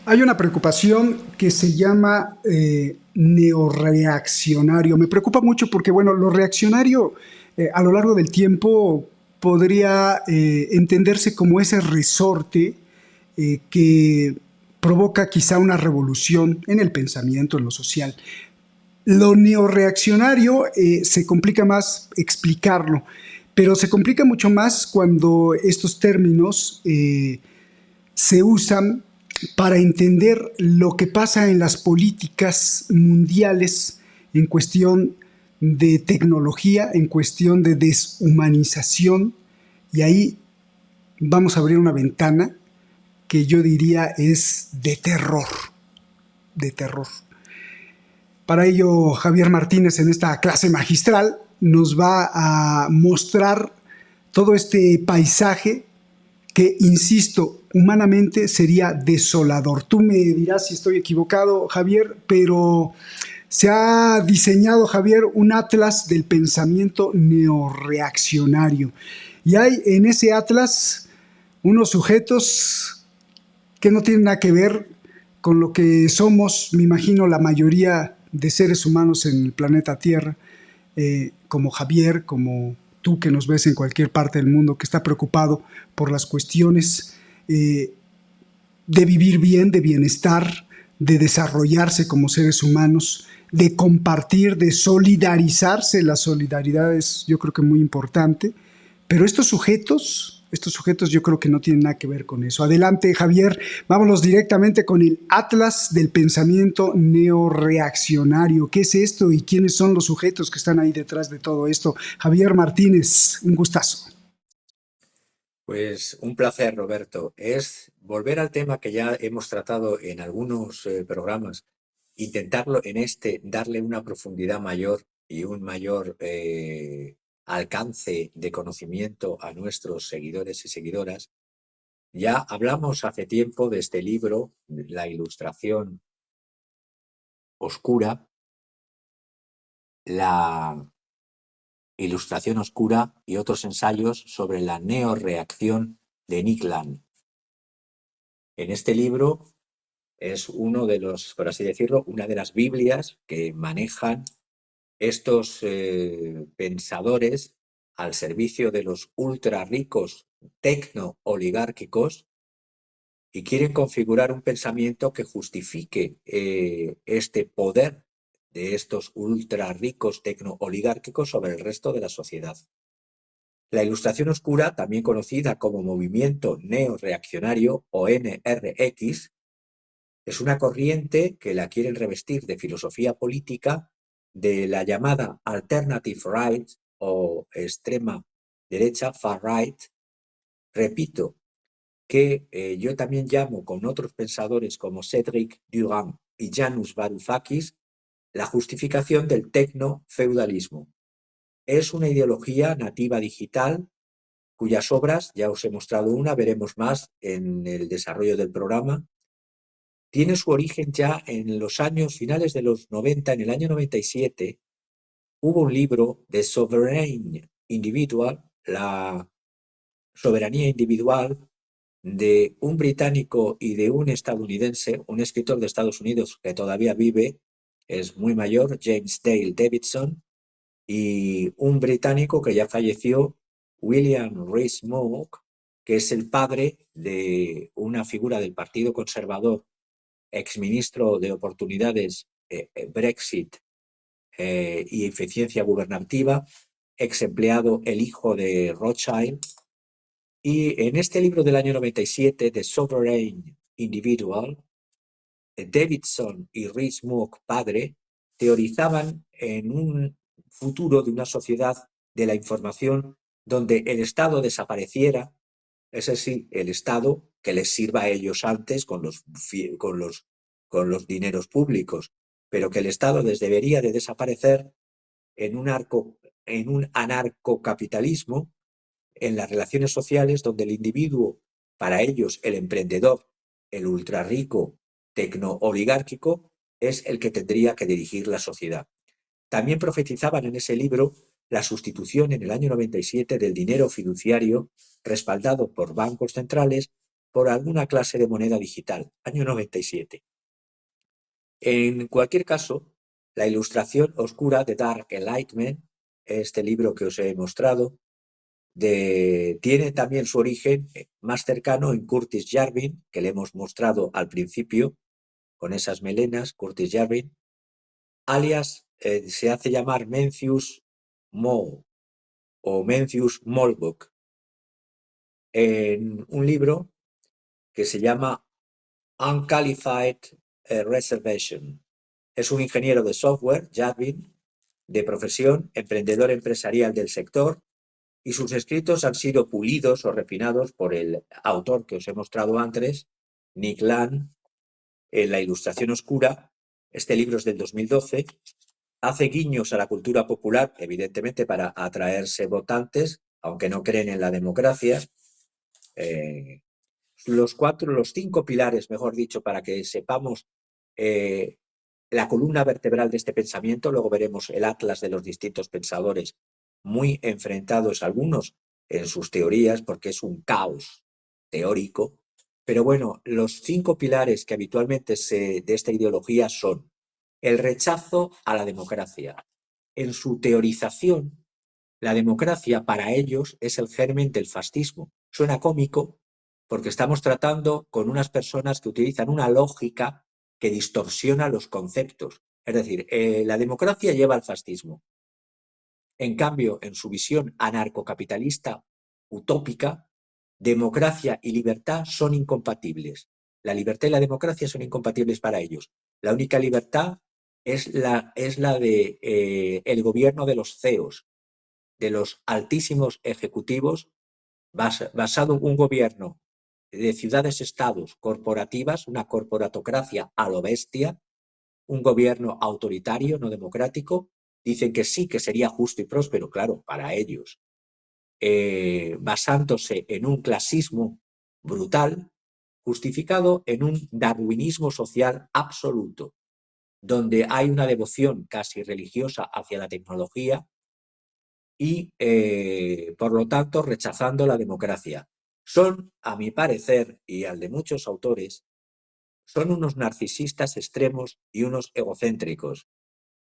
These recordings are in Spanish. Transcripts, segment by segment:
Hay una preocupación que se llama neoreaccionario. Me preocupa mucho porque, bueno, lo reaccionario a lo largo del tiempo podría entenderse como ese resorte que provoca quizá una revolución en el pensamiento, en lo social. Lo neoreaccionario se complica más explicarlo, pero se complica mucho más cuando estos términos se usan para entender lo que pasa en las políticas mundiales en cuestión de tecnología, en cuestión de deshumanización, y ahí vamos a abrir una ventana que yo diría es de terror. Para ello, Javier Martínez en esta clase magistral nos va a mostrar todo este paisaje que, insisto, humanamente sería desolador. Tú me dirás si estoy equivocado, Javier, pero se ha diseñado, Javier, un atlas del pensamiento neoreaccionario. Y hay en ese atlas unos sujetos que no tienen nada que ver con lo que somos, me imagino, la mayoría de seres humanos en el planeta Tierra, como Javier, como tú que nos ves en cualquier parte del mundo, que está preocupado por las cuestiones de vivir bien, de bienestar, de desarrollarse como seres humanos, de compartir, de solidarizarse. La solidaridad es, yo creo que muy importante, pero estos sujetos yo creo que no tienen nada que ver con eso. Adelante, Javier, vámonos directamente con el Atlas del pensamiento neoreaccionario. ¿Qué es esto y quiénes son los sujetos que están ahí detrás de todo esto? Javier Martínez, un gustazo. Pues un placer, Roberto. Es volver al tema que ya hemos tratado en algunos programas, intentarlo en este, darle una profundidad mayor y un mayor alcance de conocimiento a nuestros seguidores y seguidoras. Ya hablamos hace tiempo de este libro, La Ilustración Oscura, la Ilustración Oscura y otros ensayos sobre la neoreacción de Nick Land. En este libro es uno de los, por así decirlo, una de las Biblias que manejan estos pensadores al servicio de los ultra ricos tecno-oligárquicos y quieren configurar un pensamiento que justifique este poder de estos ultra ricos tecno-oligárquicos sobre el resto de la sociedad. La Ilustración Oscura, también conocida como Movimiento Neo-Reaccionario o NRX, es una corriente que la quieren revestir de filosofía política de la llamada Alternative Right o extrema derecha, far right. Repito, que yo también llamo con otros pensadores como Cedric Durand y Janusz Varoufakis la justificación del tecno-feudalismo. Es una ideología nativa digital cuyas obras, ya os he mostrado una, veremos más en el desarrollo del programa, tiene su origen ya en los años finales de los 90, en el año 97, hubo un libro de Sovereign Individual, la soberanía individual, de un británico y de un estadounidense, un escritor de Estados Unidos que todavía vive, es muy mayor, James Dale Davidson, y un británico que ya falleció, William Rees-Mogg, que es el padre de una figura del Partido Conservador, exministro de Oportunidades, Brexit y Eficiencia Gubernativa, ex empleado, el hijo de Rothschild. Y en este libro del año 97, The Sovereign Individual, Davidson y Rees-Mogg, padre, teorizaban en un futuro de una sociedad de la información donde el Estado desapareciera, es decir, el Estado que les sirva a ellos antes con los dineros públicos, pero que el Estado les debería de desaparecer en un anarcocapitalismo, en las relaciones sociales donde el individuo, para ellos el emprendedor, el ultrarrico, tecno-oligárquico, es el que tendría que dirigir la sociedad. También profetizaban en ese libro la sustitución en el año 97 del dinero fiduciario respaldado por bancos centrales por alguna clase de moneda digital, año 97. En cualquier caso, la ilustración oscura de Dark Enlightenment, este libro que os he mostrado, tiene también su origen más cercano en Curtis Yarvin, que le hemos mostrado al principio, con esas melenas, Curtis Yarvin, alias se hace llamar Mencius Moe o Mencius Molbrook, en un libro que se llama Unqualified Reservation. Es un ingeniero de software, Yarvin, de profesión, emprendedor empresarial del sector, y sus escritos han sido pulidos o refinados por el autor que os he mostrado antes, Nick Land, en La ilustración oscura. Este libro es del 2012. Hace guiños a la cultura popular, evidentemente para atraerse votantes, aunque no creen en la democracia. Los 5 pilares, mejor dicho, para que sepamos la columna vertebral de este pensamiento. Luego veremos el atlas de los distintos pensadores, muy enfrentados algunos en sus teorías, porque es un caos teórico. Pero bueno, los 5 pilares que habitualmente de esta ideología son el rechazo a la democracia. En su teorización, la democracia para ellos es el germen del fascismo. Suena cómico porque estamos tratando con unas personas que utilizan una lógica que distorsiona los conceptos. Es decir, la democracia lleva al fascismo. En cambio, en su visión anarcocapitalista utópica, democracia y libertad son incompatibles. La libertad y la democracia son incompatibles para ellos. La única libertad es la de el gobierno de los CEOs, de los altísimos ejecutivos, basado en un gobierno de ciudades-estados corporativas, una corporatocracia a lo bestia, un gobierno autoritario, no democrático. Dicen que sí, que sería justo y próspero, claro, para ellos, basándose en un clasismo brutal, justificado en un darwinismo social absoluto, donde hay una devoción casi religiosa hacia la tecnología y, por lo tanto, rechazando la democracia. Son, a mi parecer, y al de muchos autores, son unos narcisistas extremos y unos egocéntricos.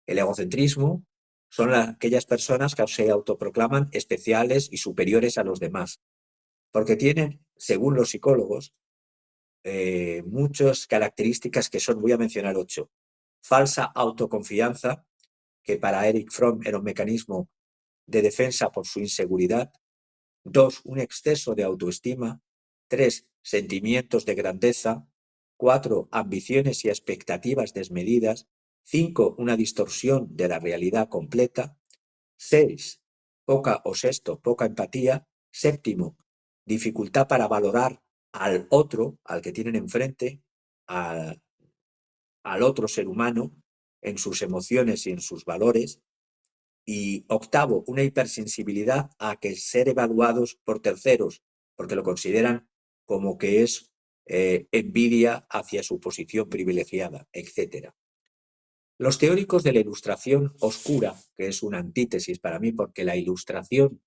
El egocentrismo son aquellas personas que se autoproclaman especiales y superiores a los demás, porque tienen, según los psicólogos, muchas características que son, voy a mencionar 8. Falsa autoconfianza, que para Eric Fromm era un mecanismo de defensa por su inseguridad. 2, un exceso de autoestima. 3, sentimientos de grandeza. 4, ambiciones y expectativas desmedidas. 5, una distorsión de la realidad completa. 6, poca empatía. 7, dificultad para valorar al otro, al que tienen enfrente, al otro ser humano, en sus emociones y en sus valores. Y 8, una hipersensibilidad a que ser evaluados por terceros, porque lo consideran como que es envidia hacia su posición privilegiada, etc. Los teóricos de la ilustración oscura, que es una antítesis para mí, porque la ilustración,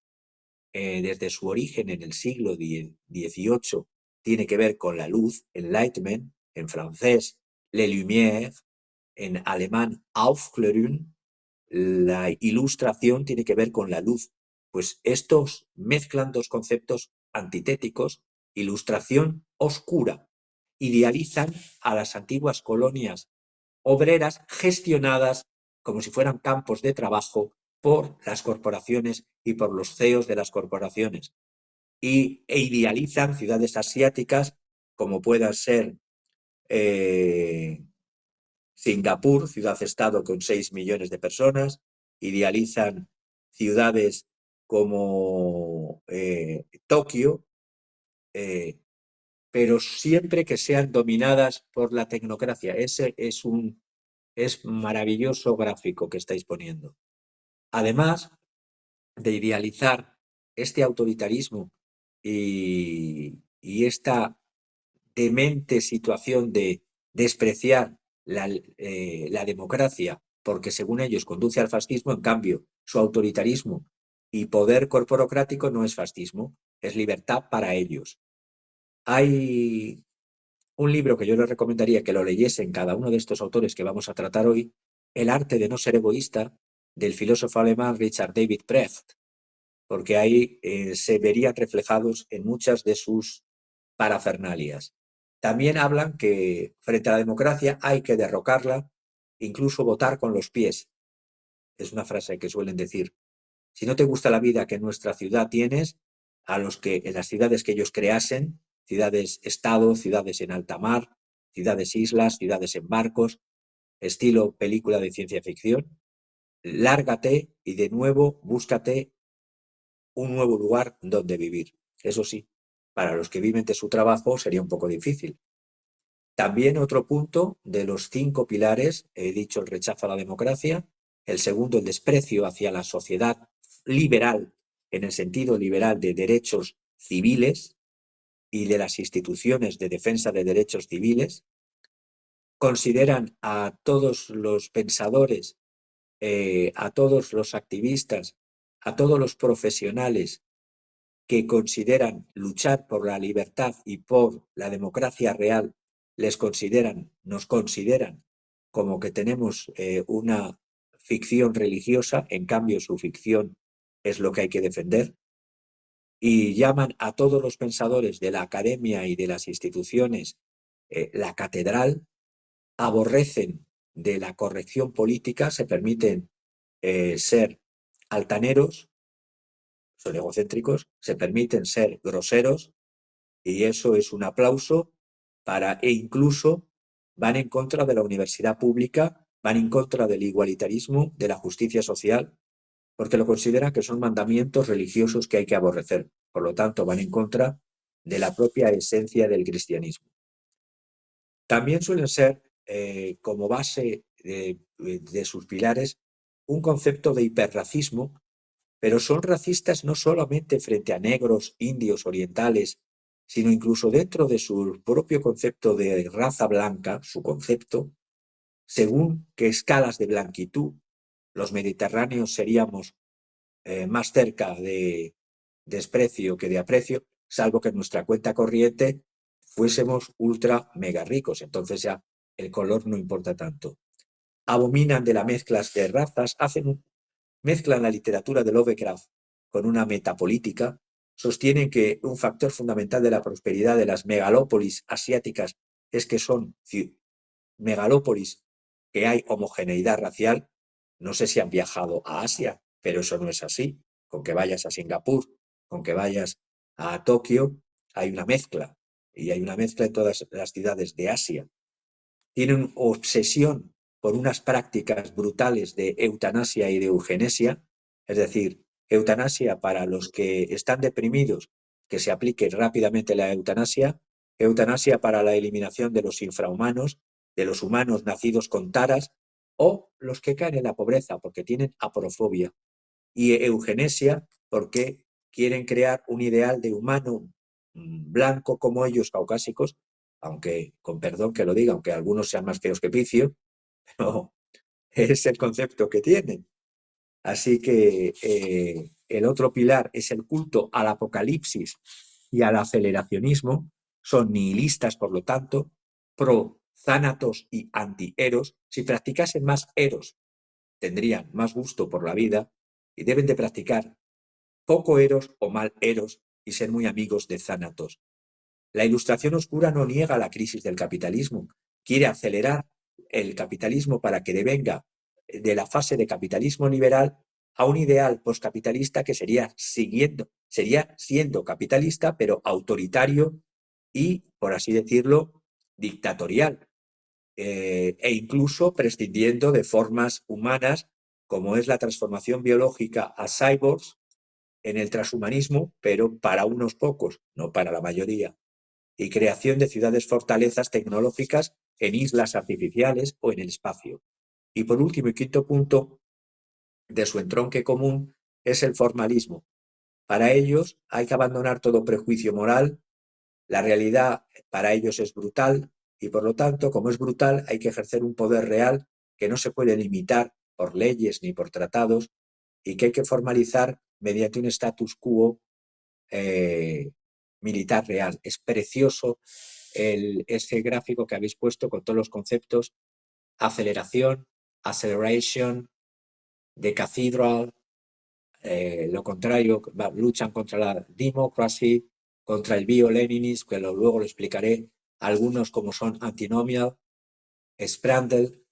desde su origen en el siglo XVIII, tiene que ver con la luz, enlightenment, en francés, les lumières, en alemán, Aufklärung. La ilustración tiene que ver con la luz. Pues estos mezclan 2 conceptos antitéticos. Ilustración oscura. Idealizan a las antiguas colonias obreras gestionadas como si fueran campos de trabajo por las corporaciones y por los CEOs de las corporaciones. E idealizan ciudades asiáticas como puedan ser Singapur, ciudad-estado con 6 millones de personas. Idealizan ciudades como Tokio, pero siempre que sean dominadas por la tecnocracia. Ese es maravilloso gráfico que estáis poniendo. Además de idealizar este autoritarismo y esta demente situación de despreciar la democracia, porque según ellos conduce al fascismo, en cambio, su autoritarismo y poder corporocrático no es fascismo, es libertad para ellos. Hay un libro que yo les recomendaría que lo leyesen cada uno de estos autores que vamos a tratar hoy, El arte de no ser egoísta, del filósofo alemán Richard David Precht, porque ahí se verían reflejados en muchas de sus parafernalias. También hablan que frente a la democracia hay que derrocarla, incluso votar con los pies. Es una frase que suelen decir. Si no te gusta la vida que en nuestra ciudad tienes, a los que en las ciudades que ellos creasen, ciudades-estado, ciudades en alta mar, ciudades-islas, ciudades en barcos, estilo película de ciencia ficción, lárgate y de nuevo búscate un nuevo lugar donde vivir. Eso sí, para los que viven de su trabajo sería un poco difícil. También otro punto de los 5 pilares, he dicho el rechazo a la democracia, el segundo el desprecio hacia la sociedad liberal, en el sentido liberal de derechos civiles y de las instituciones de defensa de derechos civiles. Consideran a todos los pensadores, a todos los activistas, a todos los profesionales que consideran luchar por la libertad y por la democracia real, nos consideran como que tenemos una ficción religiosa, en cambio su ficción es lo que hay que defender, y llaman a todos los pensadores de la academia y de las instituciones la catedral, aborrecen de la corrección política, se permiten ser altaneros, son egocéntricos, se permiten ser groseros, y eso es un aplauso e incluso van en contra de la universidad pública, van en contra del igualitarismo, de la justicia social, porque lo consideran que son mandamientos religiosos que hay que aborrecer. Por lo tanto, van en contra de la propia esencia del cristianismo. También suelen ser, como base de sus pilares, un concepto de hiperracismo, pero son racistas no solamente frente a negros, indios, orientales, sino incluso dentro de su propio concepto de raza blanca, su concepto, según qué escalas de blanquitud, los mediterráneos seríamos más cerca de desprecio que de aprecio, salvo que en nuestra cuenta corriente fuésemos ultra mega ricos, entonces ya el color no importa tanto. Abominan de las mezclas de razas, mezclan la literatura de Lovecraft con una metapolítica, sostienen que un factor fundamental de la prosperidad de las megalópolis asiáticas es que son megalópolis que hay homogeneidad racial. No sé si han viajado a Asia, pero eso no es así. Con que vayas a Singapur, con que vayas a Tokio, hay una mezcla. Y hay una mezcla en todas las ciudades de Asia. Tienen obsesión por unas prácticas brutales de eutanasia y de eugenesia, es decir, eutanasia para los que están deprimidos, que se aplique rápidamente la eutanasia para la eliminación de los infrahumanos, de los humanos nacidos con taras, o los que caen en la pobreza porque tienen aporofobia, y eugenesia porque quieren crear un ideal de humano blanco como ellos, caucásicos, aunque, con perdón que lo diga, aunque algunos sean más feos que Picio, pero es el concepto que tienen. Así que el otro pilar es el culto al apocalipsis y al aceleracionismo. Son nihilistas, por lo tanto, pro zánatos y anti-eros. Si practicasen más eros, tendrían más gusto por la vida y deben de practicar poco eros o mal eros y ser muy amigos de zánatos. La Ilustración oscura no niega la crisis del capitalismo, quiere acelerar el capitalismo para que devenga de la fase de capitalismo liberal a un ideal postcapitalista que sería siendo capitalista, pero autoritario y, por así decirlo, dictatorial, e incluso prescindiendo de formas humanas como es la transformación biológica a cyborgs en el transhumanismo, pero para unos pocos, no para la mayoría, y creación de ciudades fortalezas tecnológicas en islas artificiales o en el espacio. Y por último y quinto punto de su entronque común es el formalismo. Para ellos hay que abandonar todo prejuicio moral, la realidad para ellos es brutal y por lo tanto, como es brutal, hay que ejercer un poder real que no se puede limitar por leyes ni por tratados y que hay que formalizar mediante un status quo militar real. Es precioso ese gráfico que habéis puesto con todos los conceptos: aceleración, acceleration, the cathedral, lo contrario, luchan contra la democracy, contra el bio-leninismo, que luego lo explicaré, algunos como son antinomial, Sprandl.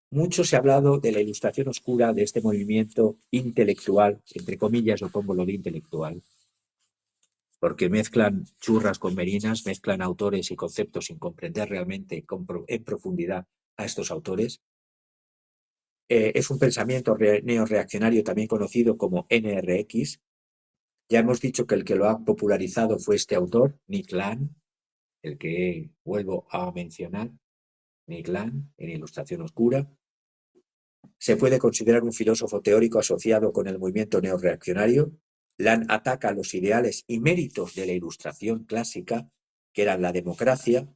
Mucho se ha hablado de la ilustración oscura de este movimiento intelectual, entre comillas lo pongo lo de intelectual, porque mezclan churras con merinas, mezclan autores y conceptos sin comprender realmente en profundidad a estos autores. Es un pensamiento neoreaccionario también conocido como NRX. Ya hemos dicho que el que lo ha popularizado fue este autor, Nick Land, el que vuelvo a mencionar, Nick Land, en Ilustración Oscura. Se puede considerar un filósofo teórico asociado con el movimiento neoreaccionario. Land ataca los ideales y méritos de la Ilustración clásica, que eran la democracia,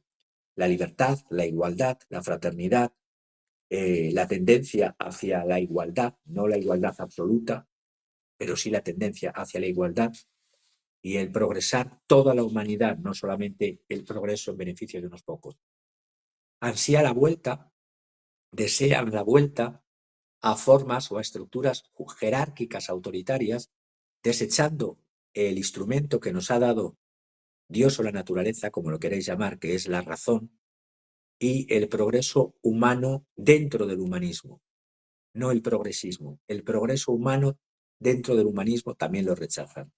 la libertad, la igualdad, la fraternidad, la tendencia hacia la igualdad, no la igualdad absoluta, pero sí la tendencia hacia la igualdad y el progresar toda la humanidad, no solamente el progreso en beneficio de unos pocos. Ansía la vuelta, desean la vuelta a formas o a estructuras jerárquicas autoritarias, desechando el instrumento que nos ha dado Dios o la naturaleza, como lo queréis llamar, que es la razón, y el progreso humano dentro del humanismo, no el progresismo. El progreso humano dentro del humanismo también lo rechazan.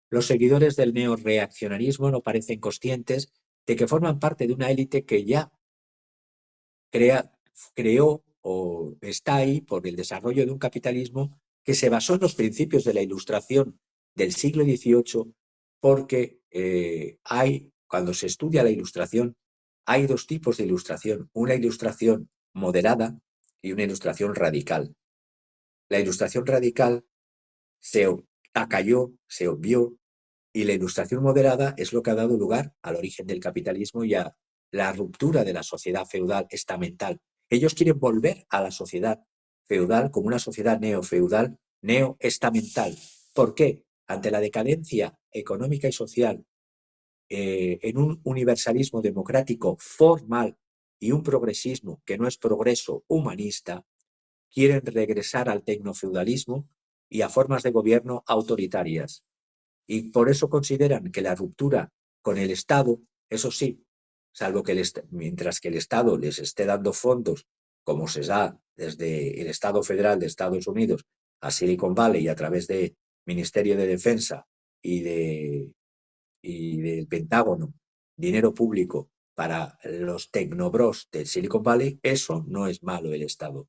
Los seguidores del neoreaccionarismo no parecen conscientes de que forman parte de una élite que ya creó o está ahí por el desarrollo de un capitalismo que se basó en los principios de la Ilustración del siglo XVIII, porque cuando se estudia la Ilustración, hay dos tipos de ilustración: una ilustración moderada y una ilustración radical. La ilustración radical se acalló, se obvió, y la ilustración moderada es lo que ha dado lugar al origen del capitalismo y a la ruptura de la sociedad feudal estamental. Ellos quieren volver a la sociedad feudal como una sociedad neofeudal, neoestamental. ¿Por qué? Ante la decadencia económica y social, en un universalismo democrático formal y un progresismo que no es progreso humanista, quieren regresar al tecnofeudalismo y a formas de gobierno autoritarias. Y por eso consideran que la ruptura con el Estado, eso sí, salvo que mientras que el Estado les esté dando fondos, como se da desde el Estado federal de Estados Unidos a Silicon Valley y a través del Ministerio de Defensa y del Pentágono, dinero público para los tecnobros del Silicon Valley, eso no es malo el Estado.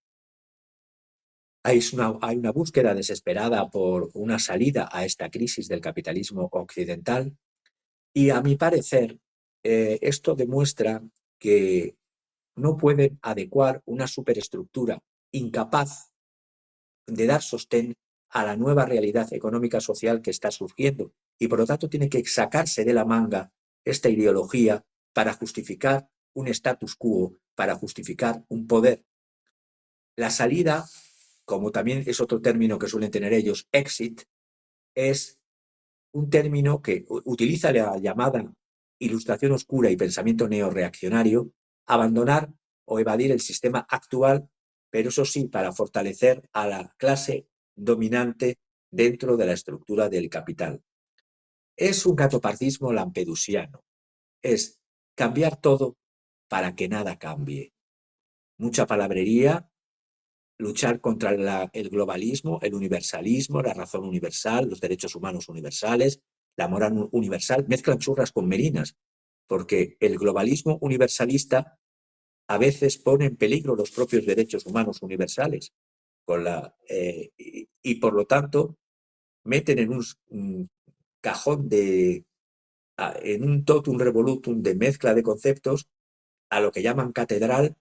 Hay una búsqueda desesperada por una salida a esta crisis del capitalismo occidental y, a mi parecer, esto demuestra que no pueden adecuar una superestructura incapaz de dar sostén a la nueva realidad económica social que está surgiendo y, por lo tanto, tiene que sacarse de la manga esta ideología para justificar un status quo, para justificar un poder. La salida, como también es otro término que suelen tener ellos, exit, es un término que utiliza la llamada ilustración oscura y pensamiento neoreaccionario, abandonar o evadir el sistema actual, pero eso sí, para fortalecer a la clase dominante dentro de la estructura del capital. Es un gatoparcismo lampedusiano, es cambiar todo para que nada cambie. Mucha palabrería, luchar contra el globalismo, el universalismo, la razón universal, los derechos humanos universales, la moral universal, mezclan churras con merinas, porque el globalismo universalista a veces pone en peligro los propios derechos humanos universales, y por lo tanto meten en un cajón en un totum revolutum de mezcla de conceptos a lo que llaman catedral.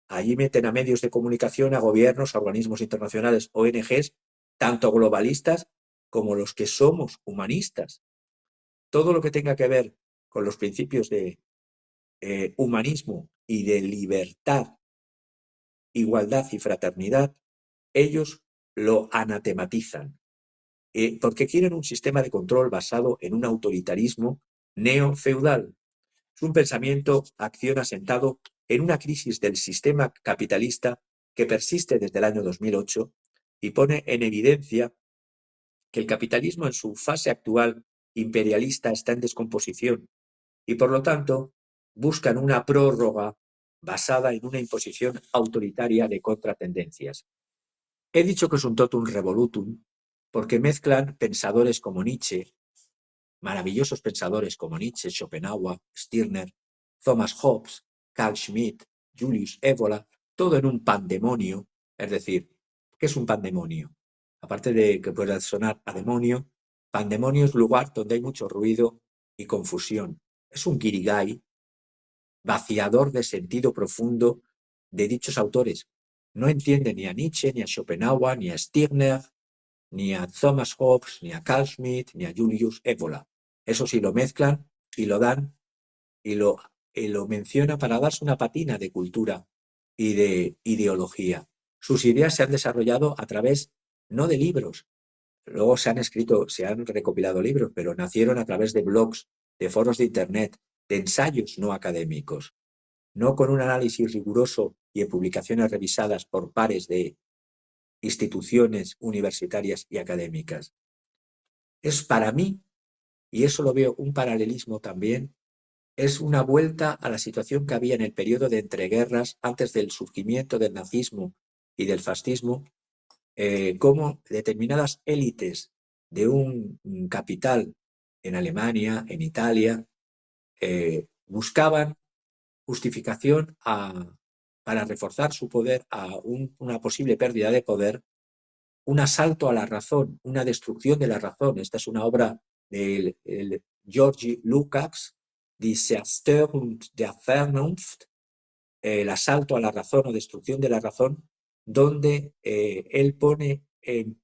Allí meten a medios de comunicación, a gobiernos, a organismos internacionales, ONGs, tanto globalistas como los que somos humanistas. Todo lo que tenga que ver con los principios de humanismo y de libertad, igualdad y fraternidad, ellos lo anatematizan. porque quieren un sistema de control basado en un autoritarismo neofeudal. Es un pensamiento, acción asentado en una crisis del sistema capitalista que persiste desde el año 2008 y pone en evidencia que el capitalismo en su fase actual imperialista está en descomposición y, por lo tanto, buscan una prórroga basada en una imposición autoritaria de contratendencias. He dicho que es un totum revolutum porque mezclan pensadores como Nietzsche, maravillosos pensadores como Nietzsche, Schopenhauer, Stirner, Thomas Hobbes, Carl Schmitt, Julius Evola, todo en un pandemonio. Es decir, ¿qué es un pandemonio? Aparte de que pueda sonar a demonio, pandemonio es lugar donde hay mucho ruido y confusión. Es un guirigay vaciador de sentido profundo de dichos autores. No entiende ni a Nietzsche, ni a Schopenhauer, ni a Stirner, ni a Thomas Hobbes, ni a Carl Schmitt, ni a Julius Evola. Eso sí lo mezclan y lo dan y lo menciona para darse una patina de cultura y de ideología. Sus ideas se han desarrollado a través no de libros, luego se han recopilado libros, pero nacieron a través de blogs, de foros de internet, de ensayos no académicos, no con un análisis riguroso y en publicaciones revisadas por pares de instituciones universitarias y académicas. Es para mí, y eso lo veo un paralelismo también, es una vuelta a la situación que había en el periodo de entreguerras antes del surgimiento del nazismo y del fascismo, cómo determinadas élites de un capital en Alemania, en Italia, buscaban justificación para reforzar su poder a una posible pérdida de poder, un asalto a la razón, una destrucción de la razón. Esta es una obra de Georgi Lukács, Die Zerstörung der Vernunft, el asalto a la razón o destrucción de la razón, donde él pone en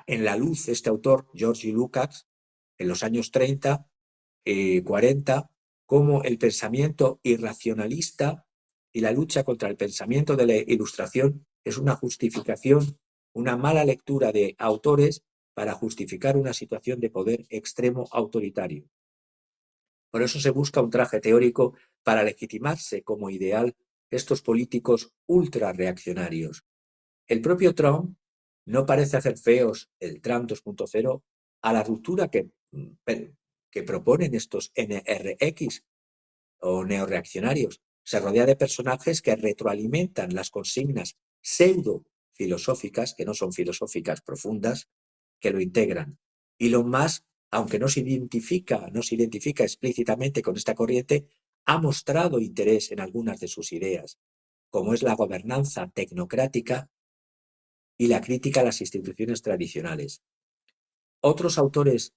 la luz, este autor, Georgi Lukács, en los años 30, 40, como el pensamiento irracionalista y la lucha contra el pensamiento de la ilustración es una justificación, una mala lectura de autores para justificar una situación de poder extremo autoritario. Por eso se busca un traje teórico para legitimarse como ideal estos políticos ultra reaccionarios. El propio Trump no parece hacer feos el Trump 2.0 a la ruptura que proponen estos NRX o neoreaccionarios. Se rodea de personajes que retroalimentan las consignas pseudo filosóficas, que no son filosóficas profundas, que lo integran. Elon Musk, aunque no se identifica explícitamente con esta corriente, ha mostrado interés en algunas de sus ideas, como es la gobernanza tecnocrática y la crítica a las instituciones tradicionales. Otros autores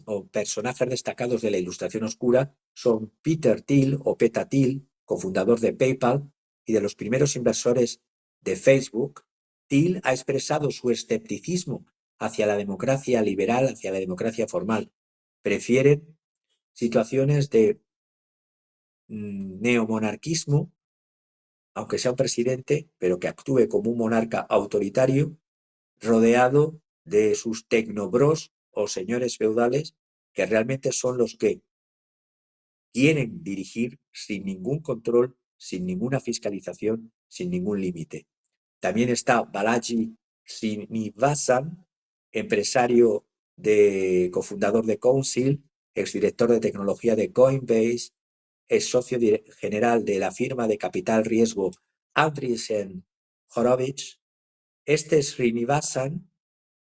o personajes destacados de la Ilustración Oscura son Peter Thiel o Peta Thiel, cofundador de PayPal y de los primeros inversores de Facebook. Thiel ha expresado su escepticismo hacia la democracia liberal, hacia la democracia formal. Prefieren situaciones de neomonarquismo, aunque sea un presidente, pero que actúe como un monarca autoritario, rodeado de sus tecnobros o señores feudales, que realmente son los que quieren dirigir sin ningún control, sin ninguna fiscalización, sin ningún límite. También está Balaji Srinivasan, empresario cofundador de Council, exdirector de tecnología de Coinbase, es socio general de la firma de capital riesgo Andreessen Horowitz. Este Srinivasan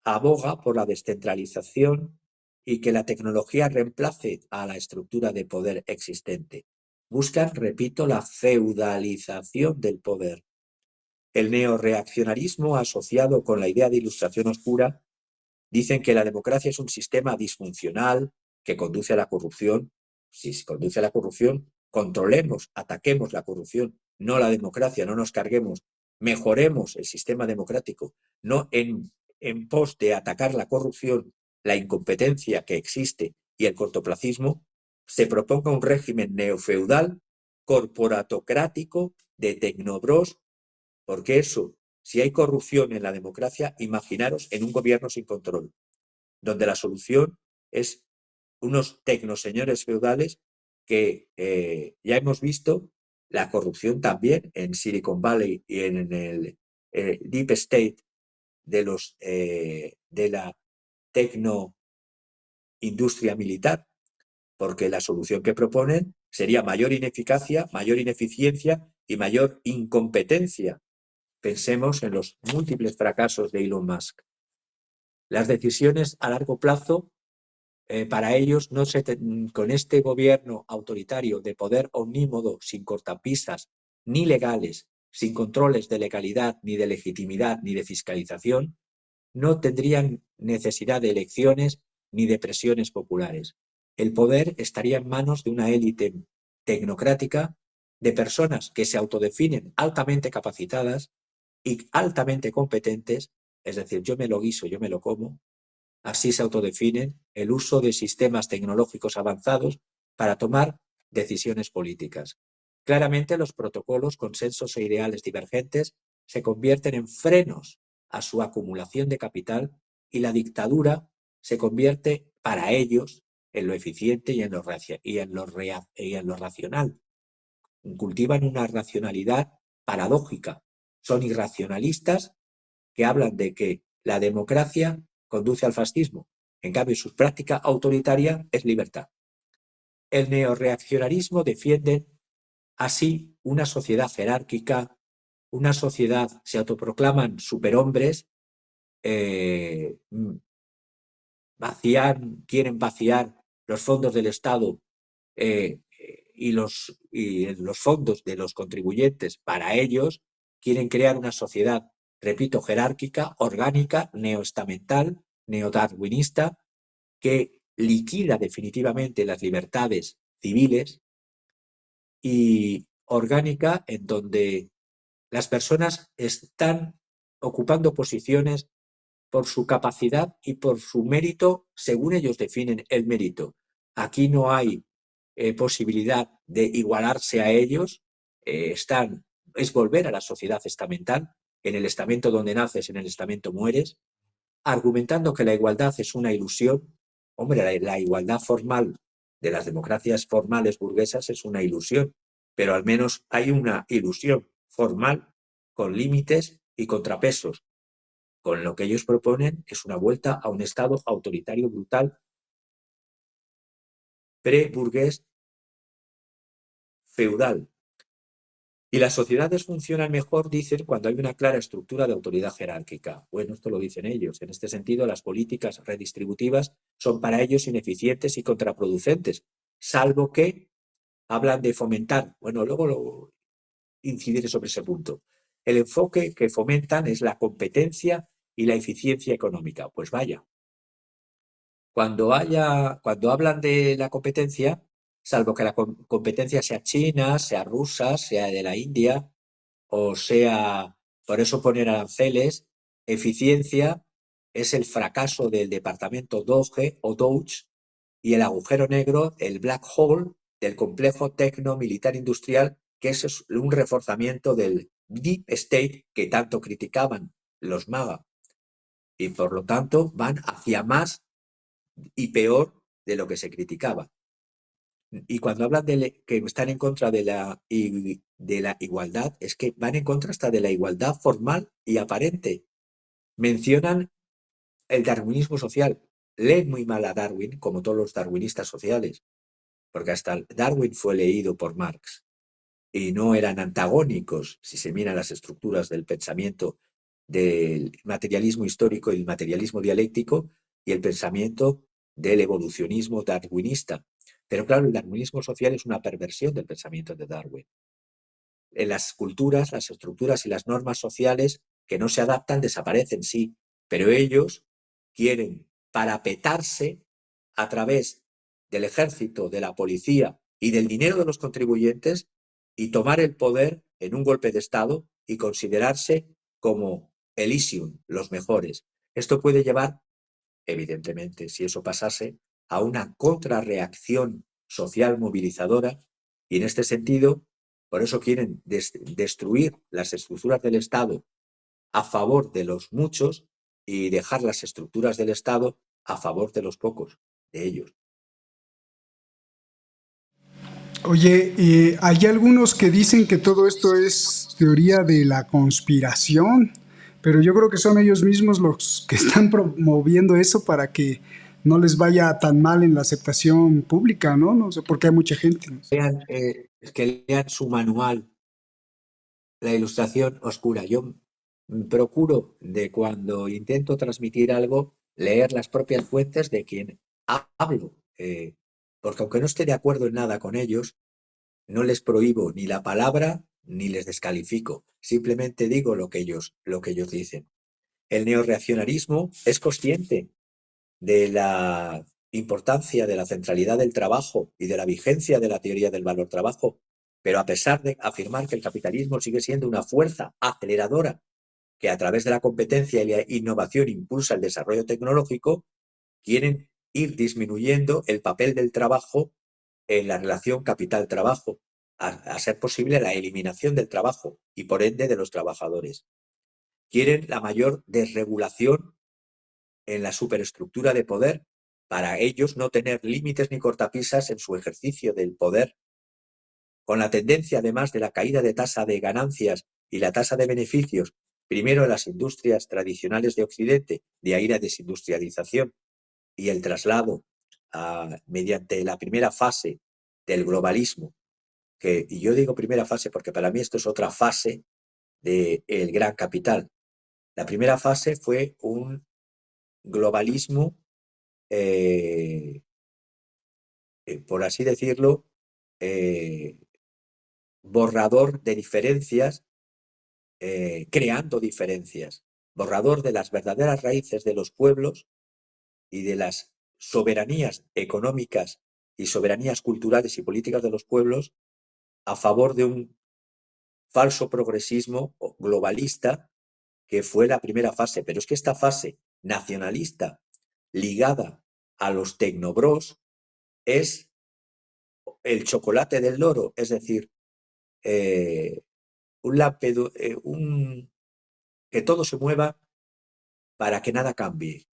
aboga por la descentralización y que la tecnología reemplace a la estructura de poder existente. Buscan, repito, la feudalización del poder. El neoreaccionarismo, asociado con la idea de Ilustración Oscura, dicen que la democracia es un sistema disfuncional que conduce a la corrupción. Si conduce a la corrupción, controlemos, ataquemos la corrupción, no la democracia, no nos carguemos, mejoremos el sistema democrático, no en pos de atacar la corrupción, la incompetencia que existe y el cortoplacismo, se proponga un régimen neofeudal, corporatocrático, de tecnobros, porque eso Si hay corrupción en la democracia, imaginaros en un gobierno sin control, donde la solución es unos tecnoseñores feudales que ya hemos visto la corrupción también en Silicon Valley y en el Deep State de la tecnoindustria militar, porque la solución que proponen sería mayor ineficacia, mayor ineficiencia y mayor incompetencia. Pensemos en los múltiples fracasos de Elon Musk. Las decisiones a largo plazo, para ellos, con este gobierno autoritario de poder omnímodo, sin cortapisas ni legales, sin controles de legalidad, ni de legitimidad, ni de fiscalización, no tendrían necesidad de elecciones ni de presiones populares. El poder estaría en manos de una élite tecnocrática de personas que se autodefinen altamente capacitadas y altamente competentes, es decir, yo me lo guiso, yo me lo como. Así se autodefinen el uso de sistemas tecnológicos avanzados para tomar decisiones políticas. Claramente los protocolos, consensos e ideales divergentes se convierten en frenos a su acumulación de capital y la dictadura se convierte para ellos en lo eficiente y en lo racional. Cultivan una racionalidad paradójica. Son irracionalistas que hablan de que la democracia conduce al fascismo. En cambio, su práctica autoritaria es libertad. El neorreaccionarismo defiende así una sociedad jerárquica, una sociedad, se autoproclaman superhombres, quieren vaciar los fondos del Estado y los fondos de los contribuyentes para ellos, quieren crear una sociedad, repito, jerárquica, orgánica, neoestamental, neodarwinista, que liquida definitivamente las libertades civiles, y orgánica en donde las personas están ocupando posiciones por su capacidad y por su mérito, según ellos definen el mérito. Aquí no hay posibilidad de igualarse a ellos, es volver a la sociedad estamental. En el estamento donde naces, en el estamento mueres, argumentando que la igualdad es una ilusión. Hombre, la igualdad formal de las democracias formales burguesas es una ilusión, pero al menos hay una ilusión formal con límites y contrapesos. Con lo que ellos proponen es una vuelta a un Estado autoritario brutal, pre-burgués, feudal. Y las sociedades funcionan mejor, dicen, cuando hay una clara estructura de autoridad jerárquica. Bueno, esto lo dicen ellos. En este sentido, las políticas redistributivas son para ellos ineficientes y contraproducentes, salvo que hablan de fomentar. Bueno, luego lo incidiré sobre ese punto. El enfoque que fomentan es la competencia y la eficiencia económica. Pues vaya. Cuando hablan de la competencia, salvo que la competencia sea china, sea rusa, sea de la India, o sea, por eso poner aranceles, eficiencia es el fracaso del departamento Doge o Doge y el agujero negro, el black hole del complejo tecno-militar industrial, que es un reforzamiento del Deep State que tanto criticaban los MAGA. Y por lo tanto van hacia más y peor de lo que se criticaba. Y cuando hablan que están en contra de la igualdad, es que van en contra hasta de la igualdad formal y aparente. Mencionan el darwinismo social. Leen muy mal a Darwin, como todos los darwinistas sociales, porque hasta Darwin fue leído por Marx y no eran antagónicos si se miran las estructuras del pensamiento del materialismo histórico y el materialismo dialéctico y el pensamiento del evolucionismo darwinista. Pero claro, el darwinismo social es una perversión del pensamiento de Darwin. En las culturas, las estructuras y las normas sociales que no se adaptan desaparecen, sí, pero ellos quieren parapetarse a través del ejército, de la policía y del dinero de los contribuyentes y tomar el poder en un golpe de Estado y considerarse como Elysium, los mejores. Esto puede llevar, evidentemente, si eso pasase, a una contrarreacción social movilizadora y en este sentido, por eso quieren destruir las estructuras del Estado a favor de los muchos y dejar las estructuras del Estado a favor de los pocos, de ellos. Oye, hay algunos que dicen que todo esto es teoría de la conspiración, pero yo creo que son ellos mismos los que están promoviendo eso para que no les vaya tan mal en la aceptación pública, ¿no? No sé por qué hay mucha gente, ¿no? Que lean su manual, La ilustración oscura. Yo procuro, de cuando intento transmitir algo, leer las propias fuentes de quien hablo, porque aunque no esté de acuerdo en nada con ellos, no les prohíbo ni la palabra ni les descalifico. Simplemente digo lo que ellos dicen. El neorreaccionarismo es consciente de la importancia de la centralidad del trabajo y de la vigencia de la teoría del valor trabajo, pero a pesar de afirmar que el capitalismo sigue siendo una fuerza aceleradora que a través de la competencia y la innovación impulsa el desarrollo tecnológico, quieren ir disminuyendo el papel del trabajo en la relación capital-trabajo, a ser posible la eliminación del trabajo y por ende de los trabajadores. Quieren la mayor desregulación en la superestructura de poder para ellos no tener límites ni cortapisas en su ejercicio del poder, con la tendencia además de la caída de tasa de ganancias y la tasa de beneficios, primero en las industrias tradicionales de Occidente, de ahí la desindustrialización y el traslado mediante la primera fase del globalismo, y yo digo primera fase porque para mí esto es otra fase del gran capital. La primera fase fue un globalismo, por así decirlo, eh, borrador de diferencias, creando diferencias, borrador de las verdaderas raíces de los pueblos y de las soberanías económicas y soberanías culturales y políticas de los pueblos a favor de un falso progresismo globalista que fue la primera fase. Pero es que esta fase nacionalista ligada a los tecnobros es el chocolate del loro, es decir, que todo se mueva para que nada cambie.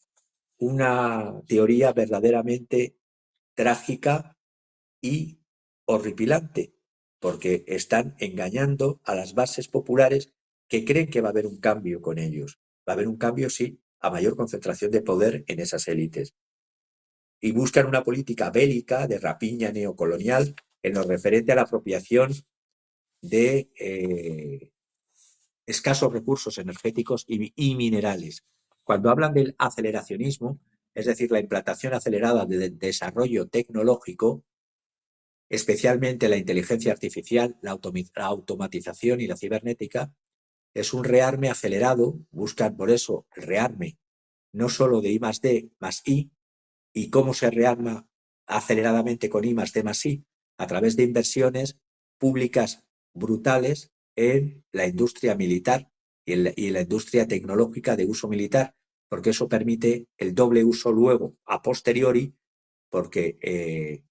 Una teoría verdaderamente trágica y horripilante, porque están engañando a las bases populares que creen que va a haber un cambio con ellos. Va a haber un cambio, sí, a mayor concentración de poder en esas élites. Y buscan una política bélica de rapiña neocolonial en lo referente a la apropiación de escasos recursos energéticos y minerales. Cuando hablan del aceleracionismo, es decir, la implantación acelerada del desarrollo tecnológico, especialmente la inteligencia artificial, la automatización y la cibernética, es un rearme acelerado, buscan por eso el rearme no solo de I más D más I, y cómo se rearma aceleradamente con I más D más I, a través de inversiones públicas brutales en la industria militar y en la industria tecnológica de uso militar, porque eso permite el doble uso luego, a posteriori, porque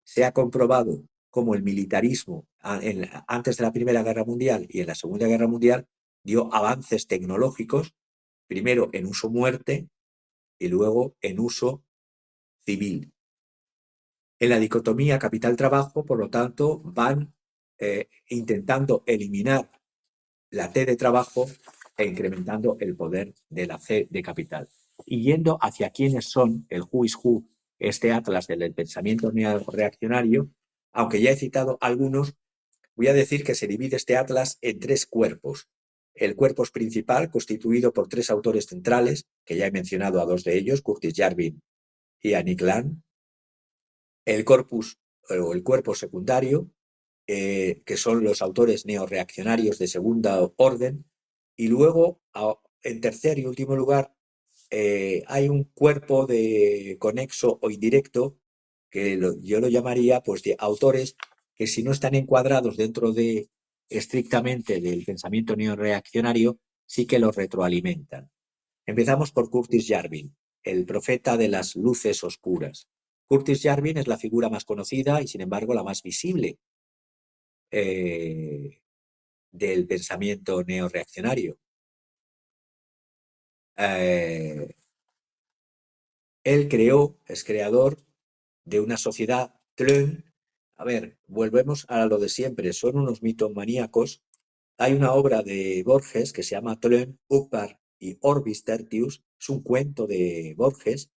se ha comprobado cómo el militarismo antes de la Primera Guerra Mundial y en la Segunda Guerra Mundial dio avances tecnológicos, primero en uso muerte y luego en uso civil. En la dicotomía capital-trabajo, por lo tanto, van intentando eliminar la T de trabajo e incrementando el poder de la C de capital. Y yendo hacia quiénes son el who is who, este atlas del pensamiento neorreaccionario, aunque ya he citado algunos, voy a decir que se divide este atlas en tres cuerpos. El cuerpo principal, constituido por tres autores centrales, que ya he mencionado a dos de ellos, Curtis Yarvin y Annick Land. El corpus o el cuerpo secundario, que son los autores neorreaccionarios de segunda orden, y luego, en tercer y último lugar, hay un cuerpo de conexo o indirecto que yo lo llamaría pues de autores que si no están encuadrados dentro de estrictamente del pensamiento neorreaccionario, sí que los retroalimentan. Empezamos por Curtis Yarvin, el profeta de las luces oscuras. Curtis Yarvin es la figura más conocida y sin embargo la más visible del pensamiento neorreaccionario. él es creador de una sociedad Tlön. A ver, volvemos a lo de siempre, son unos mitomaníacos. Hay una obra de Borges que se llama Tlön, Uqbar y Orbis Tertius, es un cuento de Borges,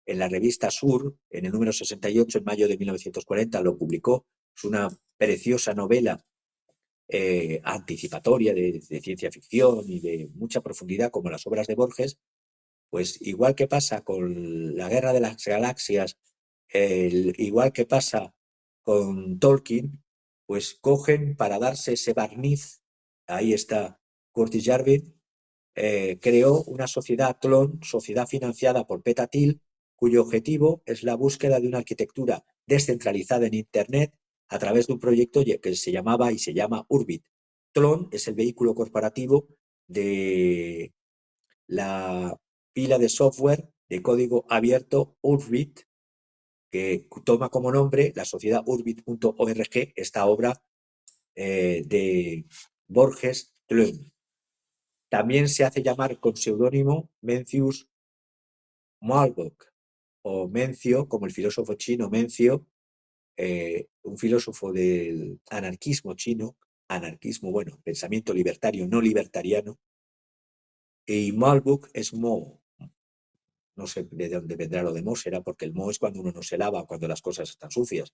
en la revista Sur, en el número 68, en mayo de 1940, lo publicó. Es una preciosa novela anticipatoria de ciencia ficción y de mucha profundidad, como las obras de Borges. Pues igual que pasa con la Guerra de las Galaxias, igual que pasa con Tolkien, pues cogen para darse ese barniz. Ahí está Curtis Jarvin, creó una sociedad clon, sociedad financiada por Petatil, cuyo objetivo es la búsqueda de una arquitectura descentralizada en Internet a través de un proyecto que se llamaba y se llama Urbit. Clon es el vehículo corporativo de la pila de software de código abierto Urbit, que toma como nombre la sociedad urbit.org, esta obra de Borges Tlön. También se hace llamar con seudónimo Mencius Malbok o Mencio, como el filósofo chino Mencio, un filósofo del anarquismo chino, anarquismo, bueno, pensamiento libertario, no libertariano, y Malbuk es Mo. No sé de dónde vendrá lo de Mo, será porque el Mo es cuando uno no se lava, cuando las cosas están sucias.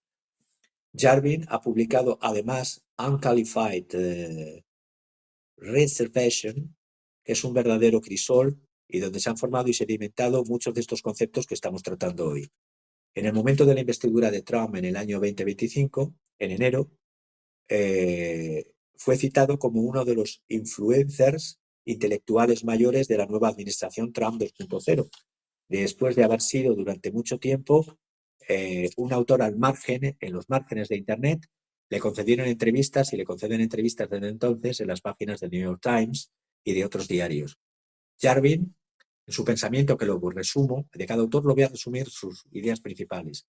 Jarvin ha publicado además Unqualified Reservation, que es un verdadero crisol y donde se han formado y sedimentado muchos de estos conceptos que estamos tratando hoy. En el momento de la investidura de Trump en el año 2025, en enero, fue citado como uno de los influencers intelectuales mayores de la nueva administración Trump 2.0, después de haber sido durante mucho tiempo un autor al margen, en los márgenes de Internet. Le concedieron entrevistas y le conceden entrevistas desde entonces en las páginas del New York Times y de otros diarios. Jarvin, en su pensamiento, que lo resumo, de cada autor lo voy a resumir sus ideas principales.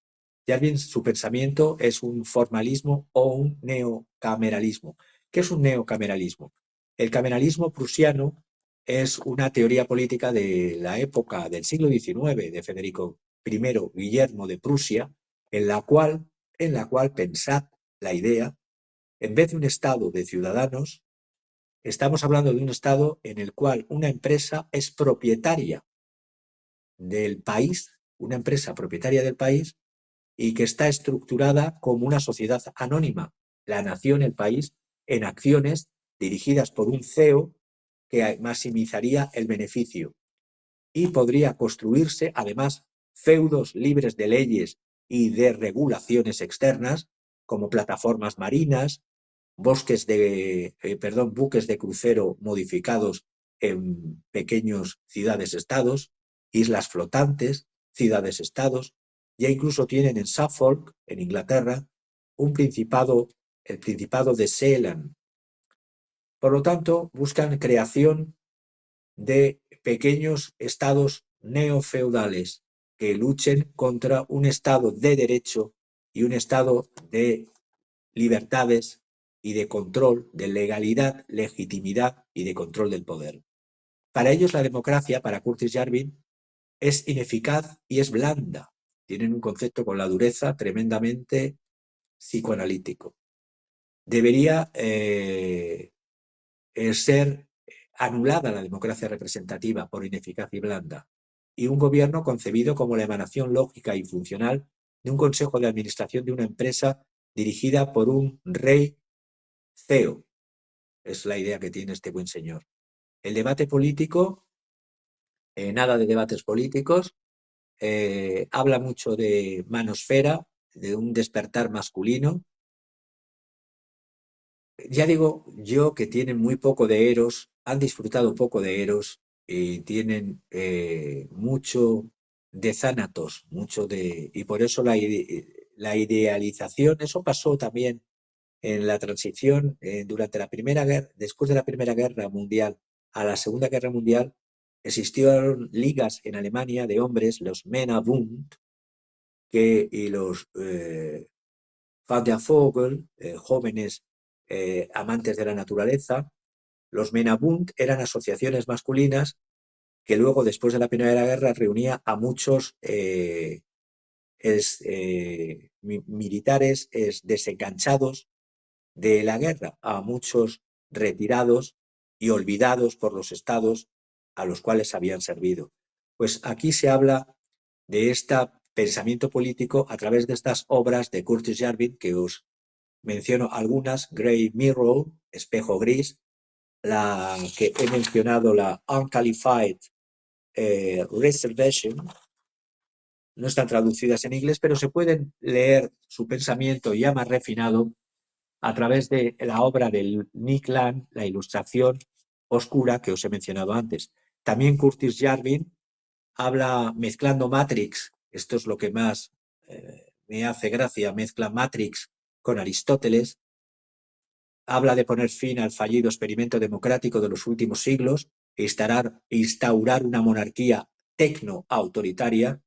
Jarvin, su pensamiento es un formalismo o un neocameralismo. ¿Qué es un neocameralismo? El cameralismo prusiano es una teoría política de la época del siglo XIX de Federico I Guillermo de Prusia, en la cual pensad la idea, en vez de un Estado de ciudadanos, estamos hablando de un Estado en el cual una empresa es propietaria del país, una empresa propietaria del país y que está estructurada como una sociedad anónima, la nación, el país, en acciones dirigidas por un CEO que maximizaría el beneficio. Y podría construirse, además, feudos libres de leyes y de regulaciones externas, como plataformas marinas, buques de crucero modificados en pequeños ciudades-estados, islas flotantes, ciudades-estados. Ya incluso tienen en Suffolk, en Inglaterra, un principado, el Principado de Seeland. Por lo tanto, buscan creación de pequeños estados neofeudales que luchen contra un estado de derecho y un estado de libertades y de control, de legalidad, legitimidad y de control del poder. Para ellos la democracia, para Curtis Jarvin, es ineficaz y es blanda. Tienen un concepto con la dureza tremendamente psicoanalítico. Debería ser anulada la democracia representativa por ineficaz y blanda, y un gobierno concebido como la emanación lógica y funcional de un consejo de administración de una empresa dirigida por un rey CEO. Es la idea que tiene este buen señor. El debate político, nada de debates políticos, habla mucho de manosfera, de un despertar masculino. Ya digo yo que tienen muy poco de Eros, han disfrutado poco de Eros y tienen mucho de Thanatos, y por eso la idealización, eso pasó también en la transición durante la Primera Guerra, después de la Primera Guerra Mundial a la Segunda Guerra Mundial, existieron ligas en Alemania de hombres, los Männerbund, y los Van der Vogel, jóvenes amantes de la naturaleza. Los Männerbund eran asociaciones masculinas que luego, después de la Primera Guerra, reunía a muchos militares desenganchados de la guerra, a muchos retirados y olvidados por los estados a los cuales habían servido. Pues aquí se habla de este pensamiento político a través de estas obras de Curtis Yarvin, que os menciono algunas: Grey Mirror, Espejo Gris, la que he mencionado, la Unqualified Reservation. No están traducidas en inglés, pero se pueden leer su pensamiento ya más refinado a través de la obra de Nick Land, La Ilustración Oscura, que os he mencionado antes. También Curtis Yarvin habla mezclando Matrix, esto es lo que más me hace gracia, mezcla Matrix con Aristóteles, habla de poner fin al fallido experimento democrático de los últimos siglos e instaurar una monarquía tecno-autoritaria,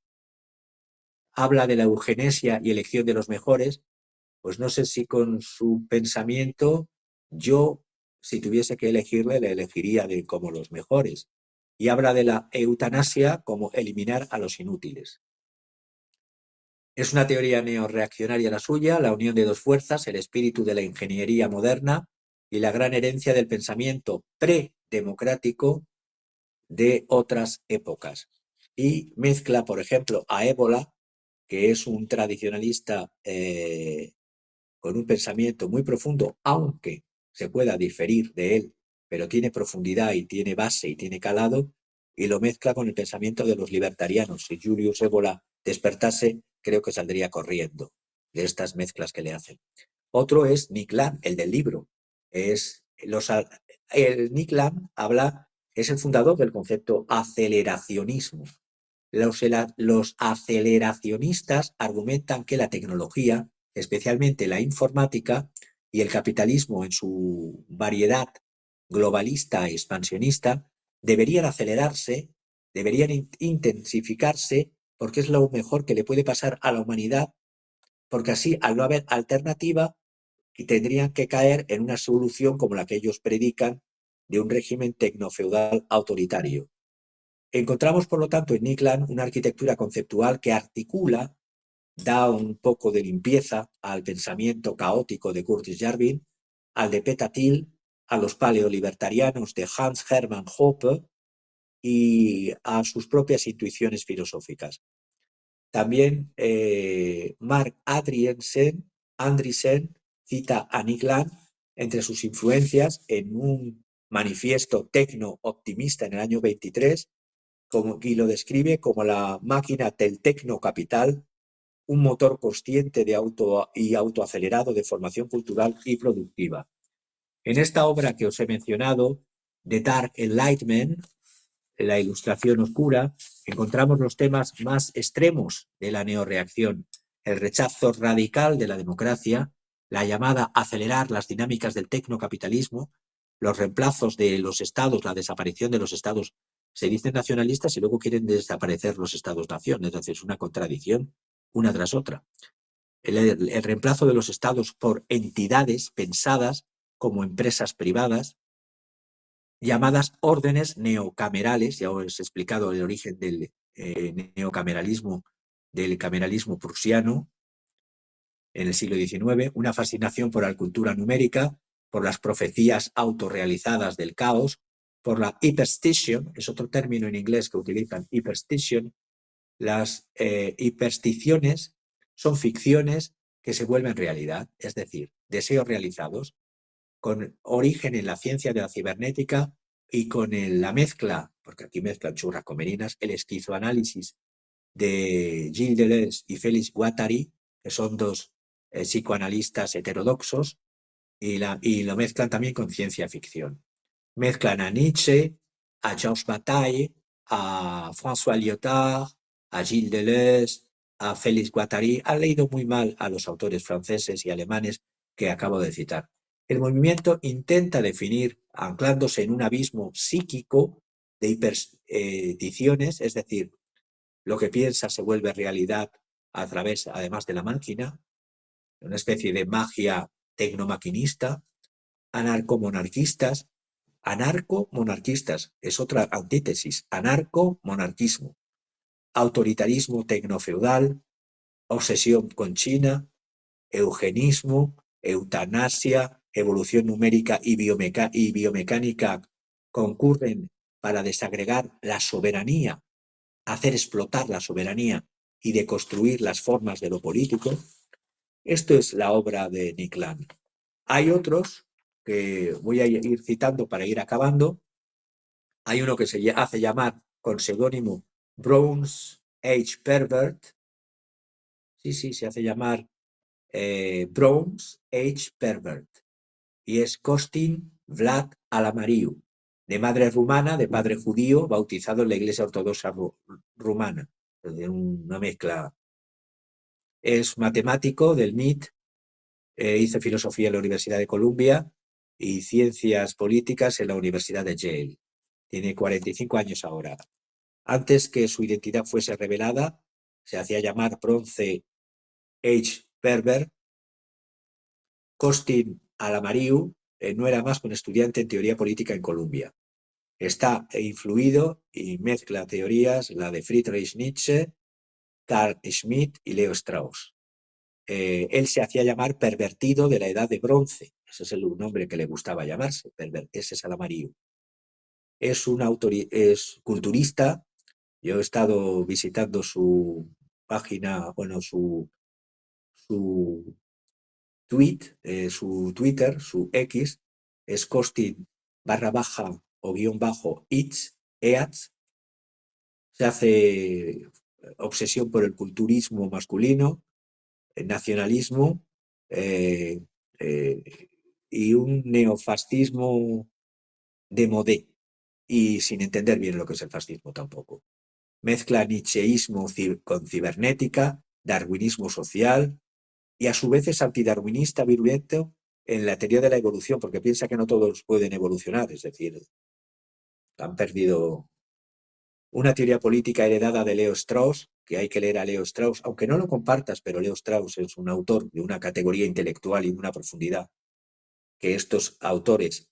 habla de la eugenesia y elección de los mejores. Pues no sé si con su pensamiento yo, si tuviese que elegirle, le elegiría como los mejores. Y habla de la eutanasia como eliminar a los inútiles. Es una teoría neorreaccionaria la suya, la unión de dos fuerzas, el espíritu de la ingeniería moderna y la gran herencia del pensamiento predemocrático de otras épocas. Y mezcla, por ejemplo, a Ébola, que es un tradicionalista con un pensamiento muy profundo, aunque se pueda diferir de él, pero tiene profundidad y tiene base y tiene calado, y lo mezcla con el pensamiento de los libertarianos. Si Julius Ébola despertase, creo que saldría corriendo de estas mezclas que le hacen. Otro es Nick Land, el del libro. Nick Land es el fundador del concepto aceleracionismo. Los aceleracionistas argumentan que la tecnología, especialmente la informática y el capitalismo en su variedad globalista e expansionista, deberían acelerarse, deberían intensificarse, porque es lo mejor que le puede pasar a la humanidad, porque así, al no haber alternativa, tendrían que caer en una solución como la que ellos predican, de un régimen tecnofeudal autoritario. Encontramos, por lo tanto, en Nick Land una arquitectura conceptual que articula, da un poco de limpieza al pensamiento caótico de Curtis Yarvin, al de Peter Thiel, a los paleolibertarianos de Hans Hermann Hoppe y a sus propias intuiciones filosóficas. También Mark Andreessen cita a Nick Land entre sus influencias en un manifiesto tecno-optimista en el año 23, y lo describe como la máquina del tecnocapital, un motor consciente de autoacelerado de formación cultural y productiva. En esta obra que os he mencionado, The Dark Enlightenment, La Ilustración Oscura, encontramos los temas más extremos de la neorreacción: el rechazo radical de la democracia, la llamada a acelerar las dinámicas del tecnocapitalismo, los reemplazos de los estados, la desaparición de los estados. Se dicen nacionalistas y luego quieren desaparecer los estados-nación, es decir, es una contradicción una tras otra. El reemplazo de los estados por entidades pensadas como empresas privadas, llamadas órdenes neocamerales. Ya os he explicado el origen del neocameralismo, del cameralismo prusiano en el siglo XIX, una fascinación por la cultura numérica, por las profecías autorrealizadas del caos, por la hyperstition, es otro término en inglés que utilizan, hyperstition. Las hipersticiones son ficciones que se vuelven realidad, es decir, deseos realizados, con origen en la ciencia de la cibernética y con la mezcla, porque aquí mezclan churrascomerinas, el esquizoanálisis de Gilles Deleuze y Félix Guattari, que son dos psicoanalistas heterodoxos, y lo mezclan también con ciencia ficción. Mezclan a Nietzsche, a Georges Bataille, a François Lyotard, a Gilles Deleuze, a Félix Guattari. Han leído muy mal a los autores franceses y alemanes que acabo de citar. El movimiento intenta definir, anclándose en un abismo psíquico de hipersticiones, es decir, lo que piensa se vuelve realidad a través, además de la máquina, una especie de magia tecnomaquinista, anarcomonarquistas, Anarco-monarquistas, es otra antítesis, anarco-monarquismo, autoritarismo tecnofeudal, obsesión con China, eugenismo, eutanasia, evolución numérica y biomecánica concurren para desagregar la soberanía, hacer explotar la soberanía y deconstruir las formas de lo político. Esto es la obra de Nick Land. Hay otros que voy a ir citando para ir acabando. Hay uno que se hace llamar con seudónimo Bronze Age Pervert. Sí, se hace llamar Bronze Age Pervert. Y es Costin Vlad Alamariu, de madre rumana, de padre judío, bautizado en la Iglesia Ortodoxa rumana. Una mezcla. Es matemático del MIT, hizo filosofía en la Universidad de Columbia y ciencias políticas en la Universidad de Yale. Tiene 45 años ahora. Antes que su identidad fuese revelada, se hacía llamar Bronze Age Pervert. Costin Alamariu no era más que un estudiante en teoría política en Columbia. Está influido y mezcla teorías, la de Friedrich Nietzsche, Carl Schmitt y Leo Strauss. Él se hacía llamar pervertido de la edad de bronce. Ese es el nombre que le gustaba llamarse, ese es Alamariu. Es es culturista. Yo he estado visitando su página, bueno, su su Twitter, su X, es Costin _ o _its, EATS. Se hace obsesión por el culturismo masculino, el nacionalismo eh, eh, y un neofascismo de modé, y sin entender bien lo que es el fascismo tampoco. Mezcla nietzscheísmo con cibernética, darwinismo social, y a su vez es antidarwinista virulento en la teoría de la evolución, porque piensa que no todos pueden evolucionar, es decir, han perdido una teoría política heredada de Leo Strauss, que hay que leer a Leo Strauss, aunque no lo compartas, pero Leo Strauss es un autor de una categoría intelectual y de una profundidad que estos autores,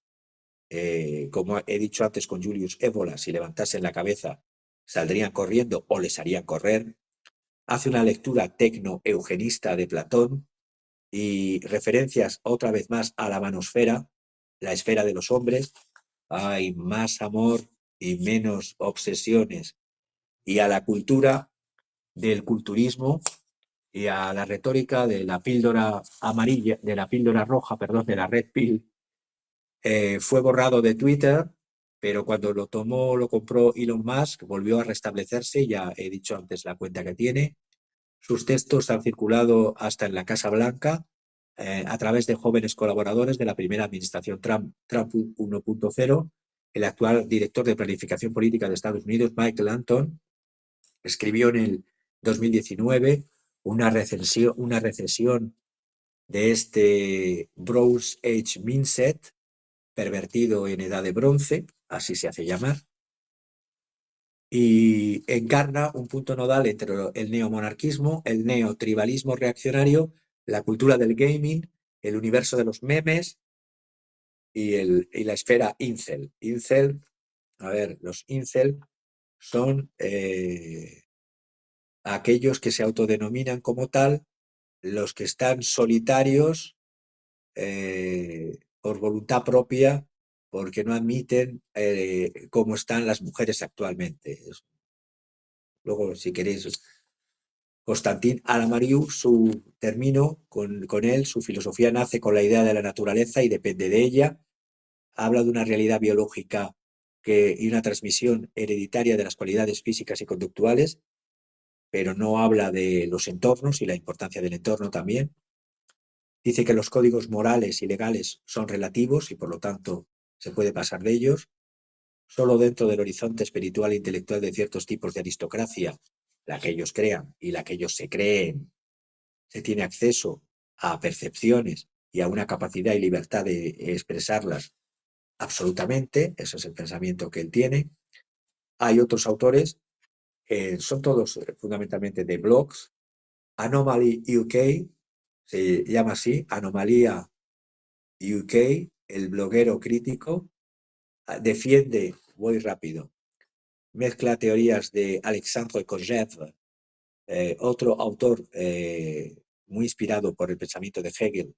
como he dicho antes con Julius Evola, si levantasen la cabeza saldrían corriendo o les harían correr. Hace una lectura tecno-eugenista de Platón y referencias otra vez más a la manosfera, la esfera de los hombres. Hay más amor y menos obsesiones, y a la cultura del culturismo y a la retórica de la píldora amarilla, de la píldora roja, perdón, de la red pill. Fue borrado de Twitter, pero cuando lo compró Elon Musk, volvió a restablecerse. Ya he dicho antes la cuenta que tiene. Sus textos han circulado hasta en la Casa Blanca a través de jóvenes colaboradores de la primera administración Trump 1.0. El actual director de planificación política de Estados Unidos, Michael Anton, escribió en el 2019 una recesión de este Bronze Age Mindset, pervertido en edad de bronce, así se hace llamar, y encarna un punto nodal entre el neomonarquismo, el neotribalismo reaccionario, la cultura del gaming, el universo de los memes y la esfera incel. Incel, a ver, los incel son aquellos que se autodenominan como tal, los que están solitarios por voluntad propia, porque no admiten cómo están las mujeres actualmente. Luego, si queréis, Constantin Alamariu, termino con él, su filosofía nace con la idea de la naturaleza y depende de ella. Habla de una realidad biológica y una transmisión hereditaria de las cualidades físicas y conductuales, pero no habla de los entornos y la importancia del entorno también. Dice que los códigos morales y legales son relativos y por lo tanto se puede pasar de ellos. Solo dentro del horizonte espiritual e intelectual de ciertos tipos de aristocracia, la que ellos crean y la que ellos se creen, se tiene acceso a percepciones y a una capacidad y libertad de expresarlas absolutamente. Ese es el pensamiento que él tiene. Hay otros autores, son todos fundamentalmente de blogs. Anomaly UK, se llama así, Anomalía UK, el bloguero crítico, defiende, voy rápido, mezcla teorías de Alexandre Kojève, otro autor muy inspirado por el pensamiento de Hegel,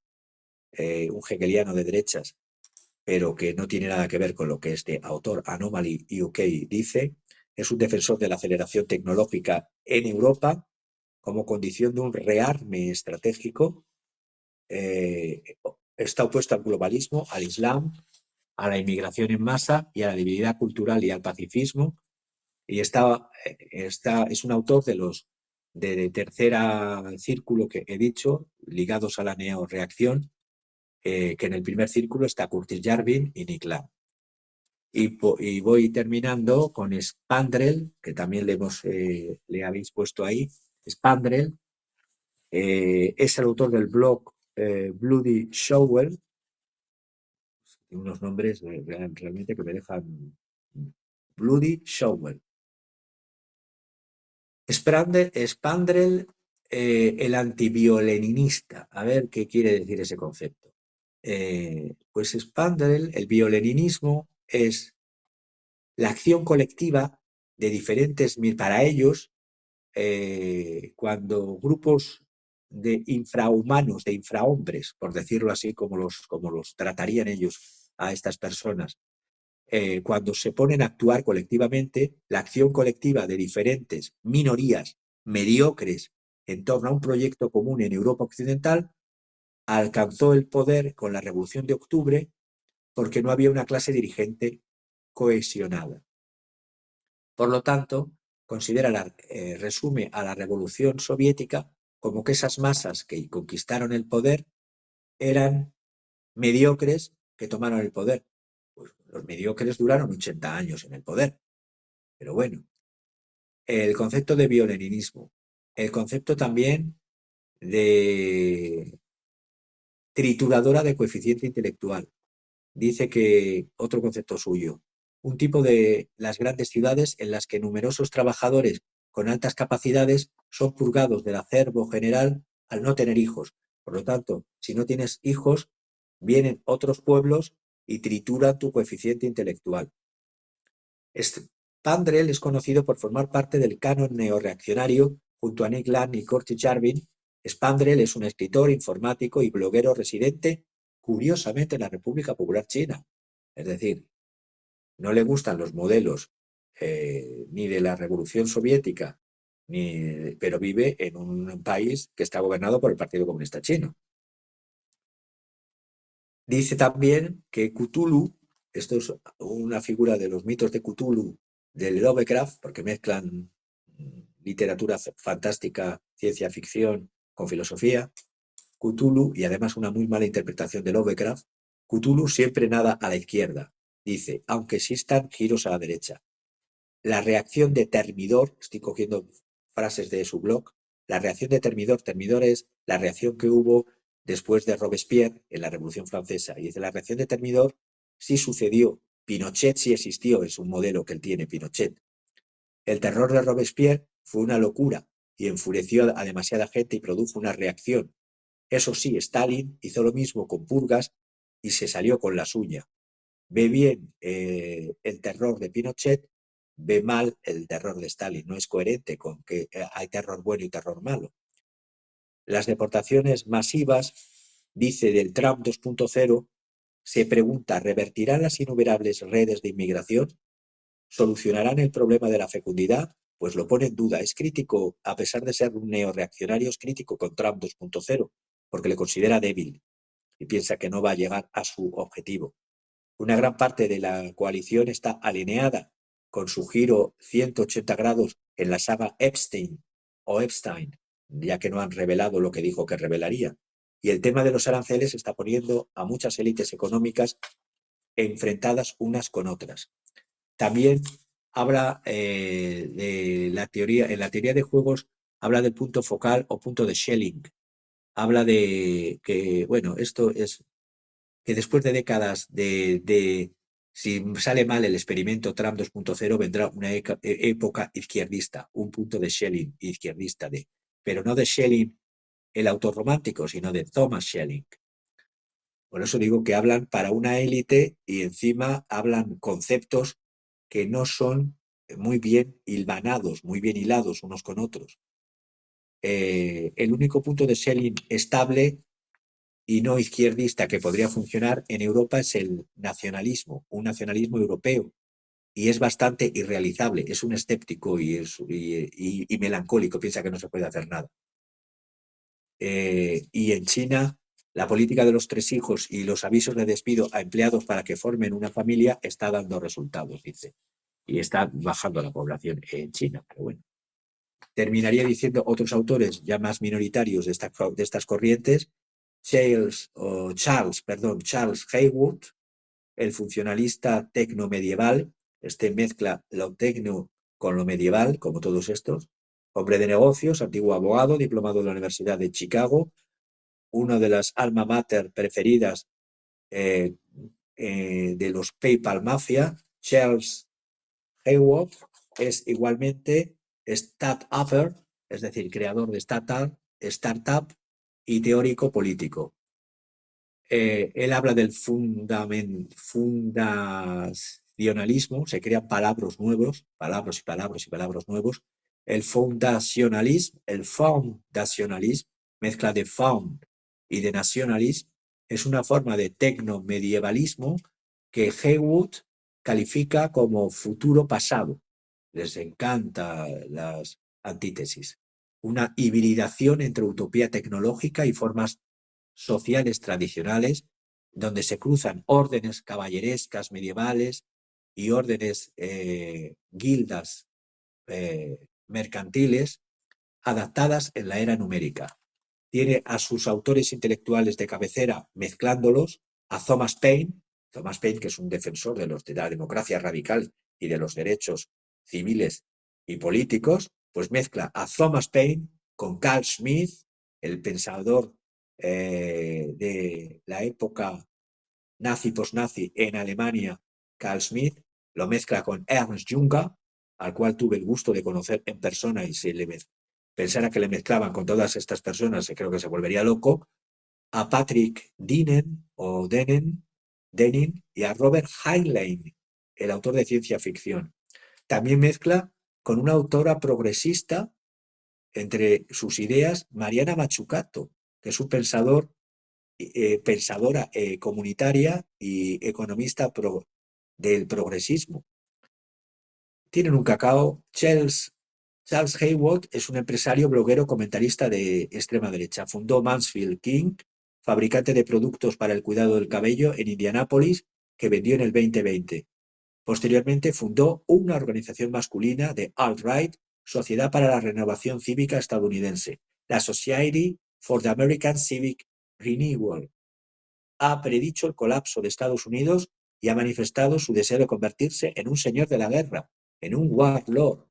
un hegeliano de derechas, pero que no tiene nada que ver con lo que este autor, Anomaly UK, dice. Es un defensor de la aceleración tecnológica en Europa como condición de un rearme estratégico. Está opuesto al globalismo, al Islam, a la inmigración en masa y a la debilidad cultural y al pacifismo. Y es un autor de tercera círculo que he dicho, ligados a la neoreacción, que en el primer círculo está Curtis Yarvin y Nick Land. Y voy terminando con Spandrel, que también le habéis puesto ahí. Spandrel es el autor del blog Bloody Shower, unos nombres realmente que me dejan. Bloody Shower. Spandrel, el antibioleninista. A ver qué quiere decir ese concepto. Pues Spandrel, el bioleninismo es la acción colectiva de diferentes, para ellos, cuando grupos de infrahumanos, de infrahombres, por decirlo así, como los tratarían ellos a estas personas, cuando se ponen a actuar colectivamente, la acción colectiva de diferentes minorías mediocres en torno a un proyecto común en Europa Occidental, alcanzó el poder con la Revolución de Octubre porque no había una clase dirigente cohesionada. Por lo tanto, resume a la Revolución Soviética como que esas masas que conquistaron el poder eran mediocres que tomaron el poder. Pues los mediocres duraron 80 años en el poder. Pero bueno, el concepto de bioleninismo, el concepto también de trituradora de coeficiente intelectual. Dice que otro concepto suyo, un tipo de las grandes ciudades en las que numerosos trabajadores con altas capacidades son purgados del acervo general al no tener hijos. Por lo tanto, si no tienes hijos, vienen otros pueblos y trituran tu coeficiente intelectual. Spandrel es conocido por formar parte del canon neorreaccionario junto a Nick Land y Curtis Yarvin. Spandrel es un escritor, informático y bloguero residente, curiosamente, en la República Popular China. Es decir, no le gustan los modelos ni de la Revolución Soviética, pero vive en un país que está gobernado por el Partido Comunista Chino. Dice también que Cthulhu, esto es una figura de los mitos de Cthulhu, del Lovecraft, porque mezclan literatura fantástica, ciencia ficción con filosofía. Cthulhu, y además una muy mala interpretación de Lovecraft, Cthulhu siempre nada a la izquierda. Dice, aunque existan giros a la derecha. La reacción de Termidor, estoy cogiendo frases de su blog, la reacción de Termidor es la reacción que hubo después de Robespierre en la Revolución Francesa. Y dice, la reacción de Termidor sí sucedió. Pinochet sí existió, es un modelo que él tiene, Pinochet. El terror de Robespierre fue una locura y enfureció a demasiada gente y produjo una reacción. Eso sí, Stalin hizo lo mismo con purgas y se salió con la suya. Ve bien el terror de Pinochet, ve mal el terror de Stalin. No es coherente con que hay terror bueno y terror malo. Las deportaciones masivas, dice del Trump 2.0, se pregunta, ¿revertirán las innumerables redes de inmigración? ¿Solucionarán el problema de la fecundidad? Pues lo pone en duda. Es crítico, a pesar de ser un neoreaccionario, es crítico con Trump 2.0, porque le considera débil y piensa que no va a llegar a su objetivo. Una gran parte de la coalición está alineada con su giro 180 grados en la saga Epstein, ya que no han revelado lo que dijo que revelaría. Y el tema de los aranceles está poniendo a muchas élites económicas enfrentadas unas con otras. También habla de la teoría, en la teoría de juegos, habla del punto focal o punto de Schelling. Habla de que, bueno, esto es que después de décadas si sale mal el experimento Trump 2.0, vendrá una época izquierdista, un punto de Schelling izquierdista, pero no de Schelling el autor romántico, sino de Thomas Schelling. Por eso digo que hablan para una élite y encima hablan conceptos que no son muy bien hilvanados, muy bien hilados unos con otros. El único punto de Schelling estable y no izquierdista que podría funcionar en Europa es el nacionalismo, un nacionalismo europeo, y es bastante irrealizable, es un escéptico y melancólico, piensa que no se puede hacer nada. Y en China, la política de los 3 hijos y los avisos de despido a empleados para que formen una familia está dando resultados, dice, y está bajando la población en China, pero bueno. Terminaría diciendo otros autores ya más minoritarios de estas corrientes, Charles Hayward, el funcionalista tecno-medieval, mezcla lo tecno con lo medieval, como todos estos, hombre de negocios, antiguo abogado, diplomado de la Universidad de Chicago, una de las alma mater preferidas de los PayPal Mafia. Charles Hayward es igualmente start-upper, es decir, creador de startup y teórico político. Él habla del fundacionalismo, se crean palabras nuevos, palabras y palabras y palabras nuevos. El fundacionalismo, mezcla de found y de nacionalismo, es una forma de tecno-medievalismo que Heywood califica como futuro pasado. Les encanta las antítesis. Una hibridación entre utopía tecnológica y formas sociales tradicionales, donde se cruzan órdenes caballerescas medievales y órdenes guildas mercantiles adaptadas en la era numérica. Tiene a sus autores intelectuales de cabecera mezclándolos, a Thomas Paine, que es un defensor de la democracia radical y de los derechos civiles y políticos, pues mezcla a Thomas Paine con Carl Schmitt, el pensador de la época nazi-posnazi en Alemania, Carl Schmitt, lo mezcla con Ernst Junger, al cual tuve el gusto de conocer en persona y si pensara que le mezclaban con todas estas personas, creo que se volvería loco, a Patrick Dennin y a Robert Heinlein, el autor de ciencia ficción. También mezcla con una autora progresista entre sus ideas, Mariana Mazzucato, que es un pensadora comunitaria y economista del progresismo. Tienen un cacao. Charles Hayward es un empresario, bloguero, comentarista de extrema derecha. Fundó Mansfield King, fabricante de productos para el cuidado del cabello en Indianápolis, que vendió en el 2020. Posteriormente fundó una organización masculina de alt-right, Sociedad para la Renovación Cívica Estadounidense, la Society for the American Civic Renewal. Ha predicho el colapso de Estados Unidos y ha manifestado su deseo de convertirse en un señor de la guerra, en un warlord,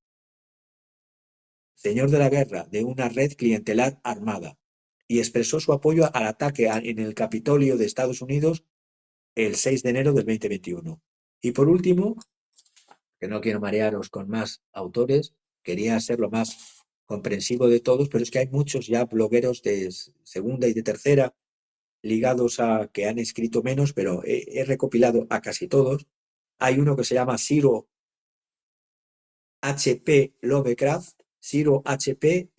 señor de la guerra de una red clientelar armada, y expresó su apoyo al ataque en el Capitolio de Estados Unidos el 6 de enero del 2021. Y por último, que no quiero marearos con más autores, quería ser lo más comprensivo de todos, pero es que hay muchos ya blogueros de segunda y de tercera ligados a que han escrito menos, pero he recopilado a casi todos. Hay uno que se llama Ciro H.P. Lovecraft, Ciro H.P.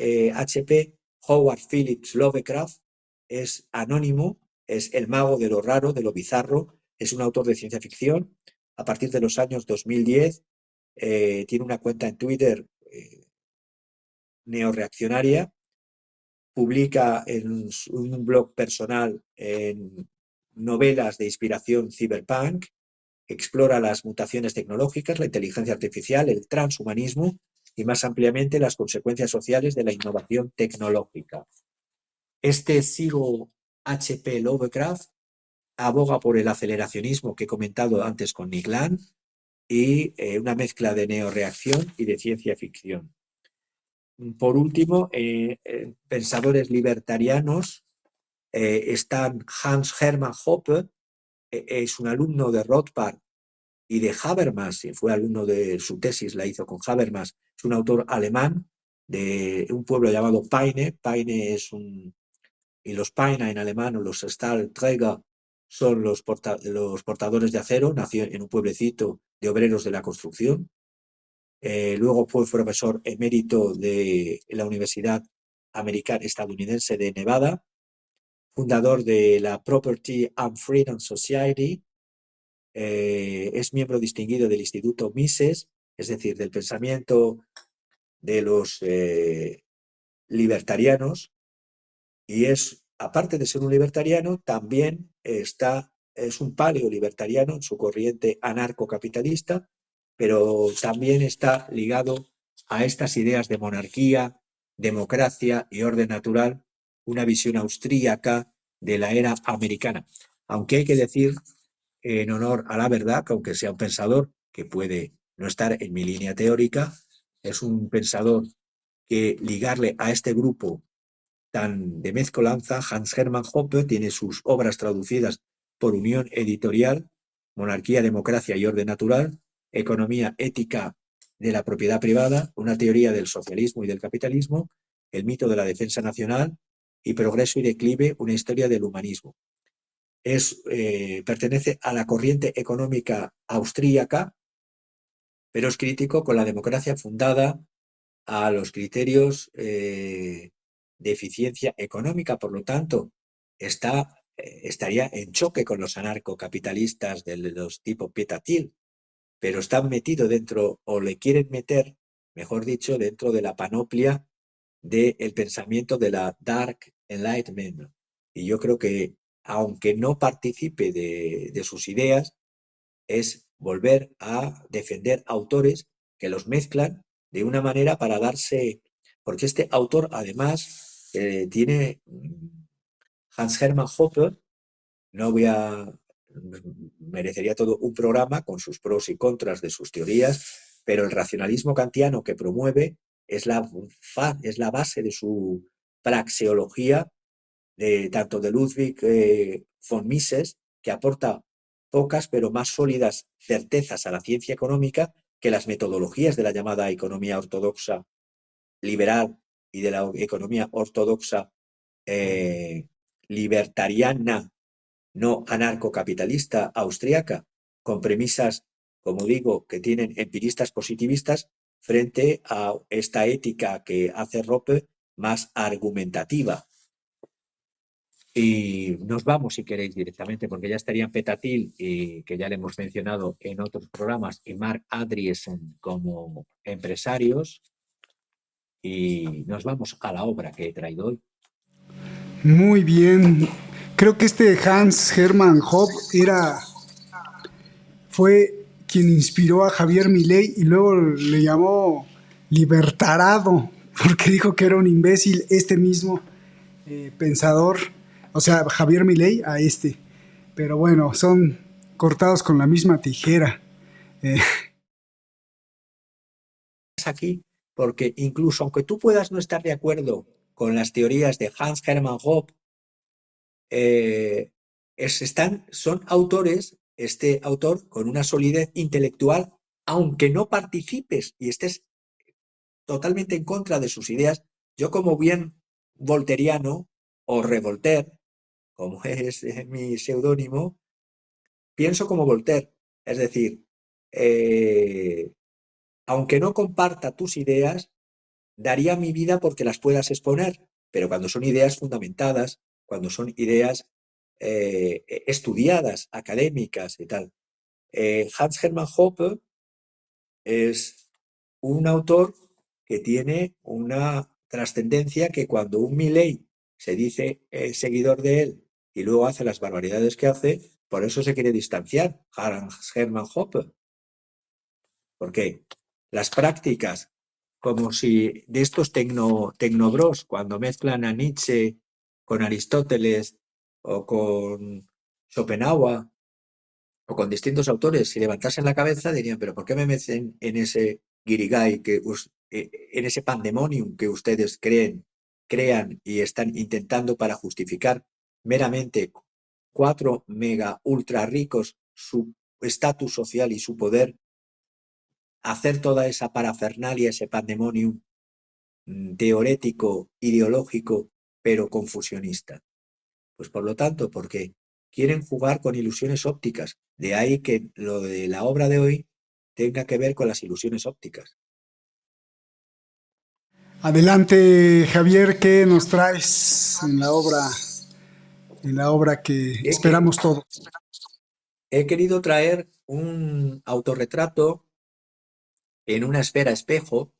Howard Phillips Lovecraft, es anónimo, es el mago de lo raro, de lo bizarro, es un autor de ciencia ficción. A partir de los años 2010 tiene una cuenta en Twitter neoreaccionaria, publica en un blog personal en novelas de inspiración cyberpunk, explora las mutaciones tecnológicas, la inteligencia artificial, el transhumanismo y más ampliamente las consecuencias sociales de la innovación tecnológica. Este Ciro H.P. Lovecraft aboga por el aceleracionismo que he comentado antes con Nick Land y una mezcla de neoreacción y de ciencia ficción. Por último, pensadores libertarianos están Hans Hermann Hoppe, es un alumno de Rothbard y de Habermas, y fue alumno de su tesis, la hizo con Habermas, es un autor alemán de un pueblo llamado Peine. Peine es y los Peine en alemán, o los Stahlträger, son los portadores de acero, nació en un pueblecito de obreros de la construcción. Luego fue profesor emérito de la Universidad Estadounidense de Nevada, fundador de la Property and Freedom Society, es miembro distinguido del Instituto Mises, es decir, del pensamiento de los libertarianos, y aparte de ser un libertariano, también es un paleolibertariano en su corriente anarcocapitalista, pero también está ligado a estas ideas de monarquía, democracia y orden natural, una visión austríaca de la era americana. Aunque hay que decir, en honor a la verdad, que aunque sea un pensador que puede no estar en mi línea teórica, es un pensador que ligarle a este grupo tan de mezcolanza. Hans Hermann Hoppe tiene sus obras traducidas por Unión Editorial: Monarquía, Democracia y Orden Natural, Economía Ética de la Propiedad Privada, una teoría del socialismo y del capitalismo, El mito de la defensa nacional y Progreso y declive, una historia del humanismo. Pertenece a la corriente económica austríaca, pero es crítico con la democracia fundada a los criterios de eficiencia económica. Por lo tanto, estaría en choque con los anarcocapitalistas de los tipo Petatil, pero están metido dentro, o le quieren meter, mejor dicho, dentro de la panoplia del pensamiento de la Dark Enlightenment. Y yo creo que, aunque no participe de sus ideas, es volver a defender autores que los mezclan de una manera para darse, porque este autor además tiene Hans Hermann Hoppe, no voy a, merecería todo un programa con sus pros y contras de sus teorías, pero el racionalismo kantiano que promueve es la base de su praxeología, tanto de Ludwig von Mises, que aporta pocas pero más sólidas certezas a la ciencia económica que las metodologías de la llamada economía ortodoxa liberal y de la economía ortodoxa libertariana, no anarcocapitalista austríaca, con premisas, como digo, que tienen empiristas positivistas, frente a esta ética que hace Rope más argumentativa. Y nos vamos, si queréis, directamente, porque ya estarían Petatil, y que ya le hemos mencionado en otros programas, y Marc Andreessen como empresarios, y nos vamos a la obra que he traído hoy. Muy bien. Creo que este Hans Hermann Hoppe fue quien inspiró a Javier Milei y luego le llamó libertarado, porque dijo que era un imbécil este mismo pensador, o sea, Javier Milei a este. Pero bueno, son cortados con la misma tijera. Aquí, porque incluso aunque tú puedas no estar de acuerdo con las teorías de Hans Hermann Hoppe, son autores, este autor, con una solidez intelectual, aunque no participes y estés totalmente en contra de sus ideas. Yo, como bien volteriano o revolter, como es mi seudónimo, pienso como Voltaire. Es decir, aunque no comparta tus ideas, daría mi vida porque las puedas exponer, pero cuando son ideas fundamentadas, cuando son ideas estudiadas, académicas y tal. Hans Hermann Hoppe es un autor que tiene una trascendencia que, cuando un Milley se dice seguidor de él y luego hace las barbaridades que hace, por eso se quiere distanciar Hans Hermann Hoppe. Porque las prácticas, como si de estos tecnobros, cuando mezclan a Nietzsche con Aristóteles o con Schopenhauer o con distintos autores, si levantasen la cabeza dirían: pero ¿por qué me meten en ese guirigay, en ese pandemonium que ustedes crean y están intentando para justificar meramente 4 mega ultra ricos su estatus social y su poder, hacer toda esa parafernalia, ese pandemonium teorético, ideológico, pero confusionista? Pues por lo tanto, porque quieren jugar con ilusiones ópticas. De ahí que lo de la obra de hoy tenga que ver con las ilusiones ópticas. Adelante, Javier, ¿qué nos traes en la obra que He, que- esperamos todos? he querido traer un autorretrato en una esfera espejo.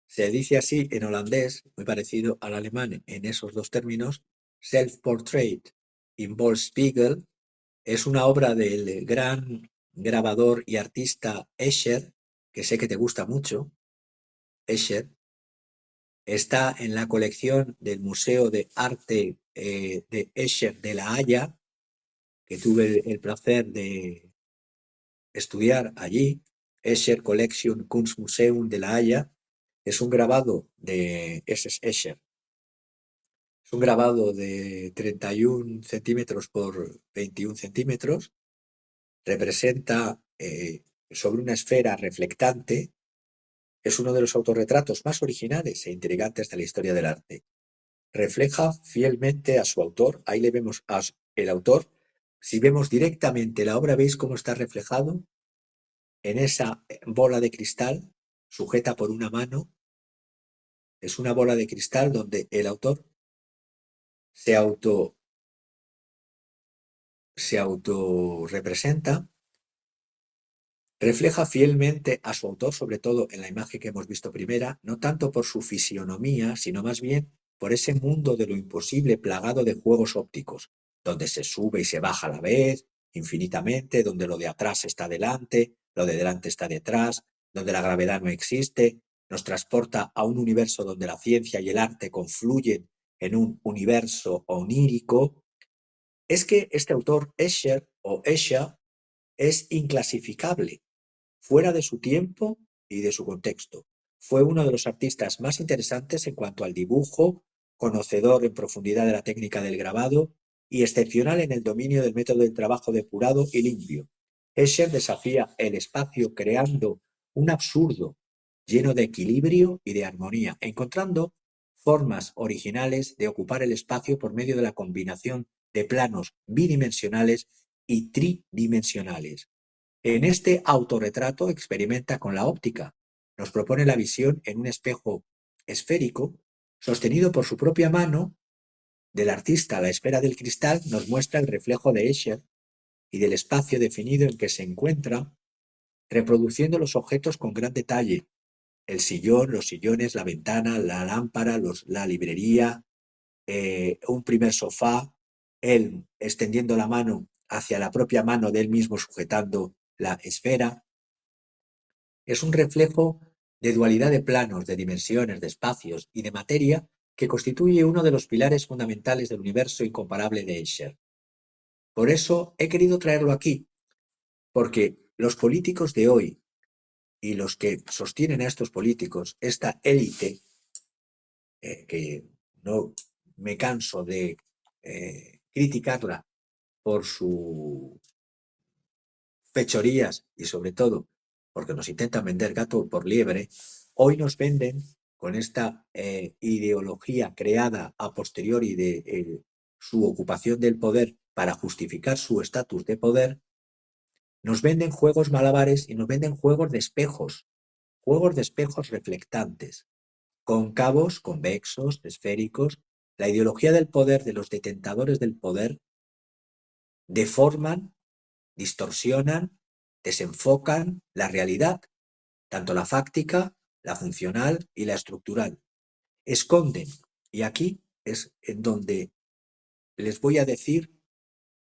Se dice así en holandés, muy parecido al alemán en esos dos términos. Self-portrait in Spiegel es una obra del gran grabador y artista Escher, que sé que te gusta mucho. Escher está en la colección del Museo de Arte de Escher de La Haya, que tuve el placer de estudiar allí. Escher Collection Kunstmuseum de La Haya es un grabado de Escher. Es un grabado de 31 centímetros por 21 centímetros. Representa sobre una esfera reflectante. Es uno de los autorretratos más originales e intrigantes de la historia del arte. Refleja fielmente a su autor. Ahí le vemos el autor. Si vemos directamente la obra, veis cómo está reflejado en esa bola de cristal sujeta por una mano. Es una bola de cristal donde el autor se auto representa. Refleja fielmente a su autor, sobre todo en la imagen que hemos visto primera, no tanto por su fisionomía, sino más bien por ese mundo de lo imposible plagado de juegos ópticos, donde se sube y se baja a la vez, infinitamente, donde lo de atrás está delante, lo de delante está detrás, donde la gravedad no existe, nos transporta a un universo donde la ciencia y el arte confluyen en un universo onírico. Es que este autor, Escher o Escher, es inclasificable, fuera de su tiempo y de su contexto. Fue uno de los artistas más interesantes en cuanto al dibujo, conocedor en profundidad de la técnica del grabado y excepcional en el dominio del método del trabajo depurado y limpio. Escher desafía el espacio creando un absurdo lleno de equilibrio y de armonía, encontrando formas originales de ocupar el espacio por medio de la combinación de planos bidimensionales y tridimensionales. En este autorretrato experimenta con la óptica. Nos propone la visión en un espejo esférico, sostenido por su propia mano. Del artista a la esfera del cristal nos muestra el reflejo de Escher y del espacio definido en que se encuentra, reproduciendo los objetos con gran detalle. El sillón, los sillones, la ventana, la lámpara, la librería, un primer sofá, él extendiendo la mano hacia la propia mano de él mismo sujetando la esfera. Es un reflejo de dualidad de planos, de dimensiones, de espacios y de materia que constituye uno de los pilares fundamentales del universo incomparable de Escher. Por eso he querido traerlo aquí, porque los políticos de hoy y los que sostienen a estos políticos, esta élite, que no me canso de criticarla por sus fechorías y sobre todo porque nos intentan vender gato por liebre, hoy nos venden con esta ideología creada a posteriori de su ocupación del poder para justificar su estatus de poder, nos venden juegos malabares y nos venden juegos de espejos reflectantes, cóncavos, convexos, esféricos. La ideología del poder de los detentadores del poder deforman, distorsionan, desenfocan la realidad, tanto la fáctica, la funcional y la estructural. Esconden, y aquí es en donde les voy a decir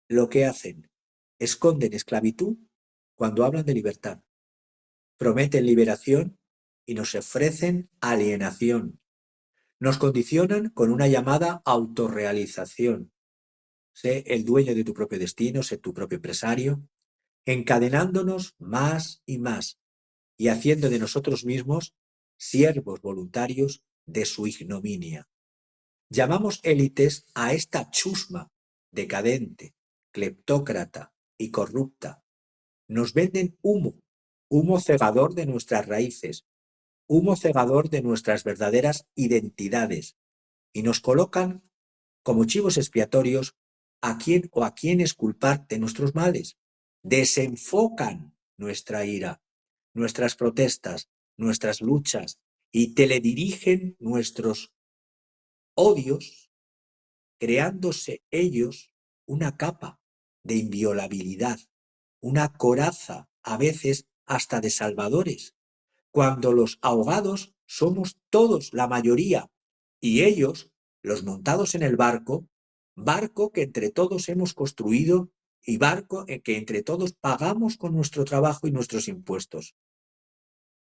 lo que hacen. Esconden esclavitud cuando hablan de libertad. Prometen liberación y nos ofrecen alienación. Nos condicionan con una llamada autorrealización. Sé el dueño de tu propio destino, sé tu propio empresario, encadenándonos más y más y haciendo de nosotros mismos siervos voluntarios de su ignominia. Llamamos élites a esta chusma decadente, cleptócrata y corrupta. Nos venden humo cegador de nuestras raíces, humo cegador de nuestras verdaderas identidades, y nos colocan como chivos expiatorios a quién o a quiénes culpar de nuestros males. Desenfocan nuestra ira, nuestras protestas, nuestras luchas y teledirigen nuestros odios, creándose ellos una capa de inviolabilidad, una coraza, a veces hasta de salvadores, cuando los ahogados somos todos, la mayoría, y ellos, los montados en el barco, barco que entre todos hemos construido y barco en que entre todos pagamos con nuestro trabajo y nuestros impuestos.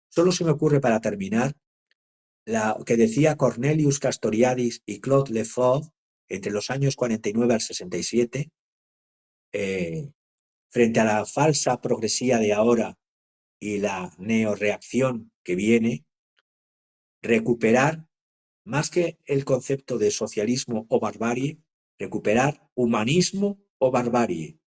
Solo se me ocurre para terminar la que decía Cornelius Castoriadis y Claude Lefort entre los años 49 al 67, frente a la falsa progresía de ahora y la neoreacción que viene, recuperar, más que el concepto de socialismo o barbarie, recuperar humanismo o barbarie.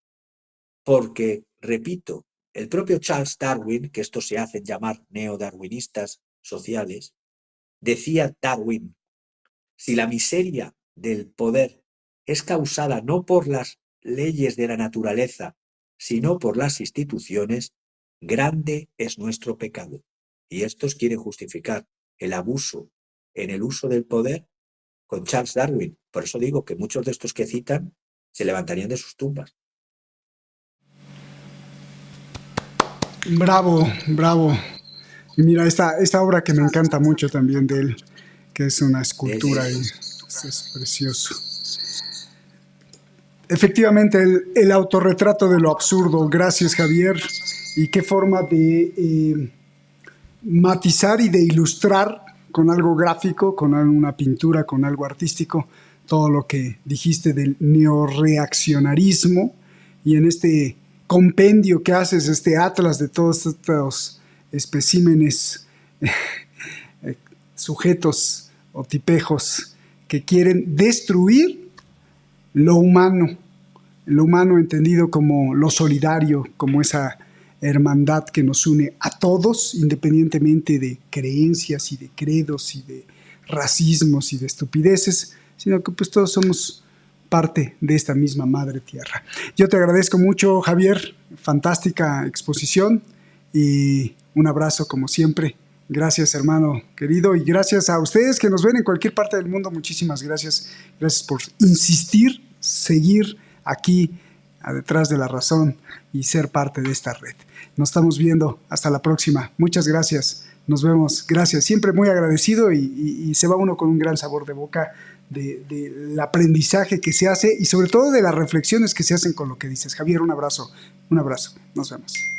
Porque, repito, el propio Charles Darwin, que estos se hacen llamar neodarwinistas sociales, decía Darwin, si la miseria del poder es causada no por las leyes de la naturaleza, sino por las instituciones, grande es nuestro pecado. Y estos quieren justificar el abuso en el uso del poder con Charles Darwin. Por eso digo que muchos de estos que citan se levantarían de sus tumbas. Bravo, bravo. Y mira, esta obra que me encanta mucho también de él, que es una escultura y es precioso. Efectivamente, el autorretrato de lo absurdo. Gracias, Javier. Y qué forma de matizar y de ilustrar con algo gráfico, con una pintura, con algo artístico, todo lo que dijiste del neoreaccionarismo y en este compendio que haces, este atlas de todos estos especímenes, sujetos o tipejos que quieren destruir lo humano entendido como lo solidario, como esa hermandad que nos une a todos, independientemente de creencias y de credos y de racismos y de estupideces, sino que pues todos somos parte de esta misma madre tierra. Yo te agradezco mucho, Javier, fantástica exposición y un abrazo como siempre. Gracias, hermano querido, y gracias a ustedes que nos ven en cualquier parte del mundo. Muchísimas gracias. Gracias por insistir, seguir aquí detrás de la razón y ser parte de esta red. Nos estamos viendo. Hasta la próxima. Muchas gracias. Nos vemos. Gracias. Siempre muy agradecido y se va uno con un gran sabor de boca del aprendizaje que se hace y sobre todo de las reflexiones que se hacen con lo que dices. Javier, un abrazo. Un abrazo. Nos vemos.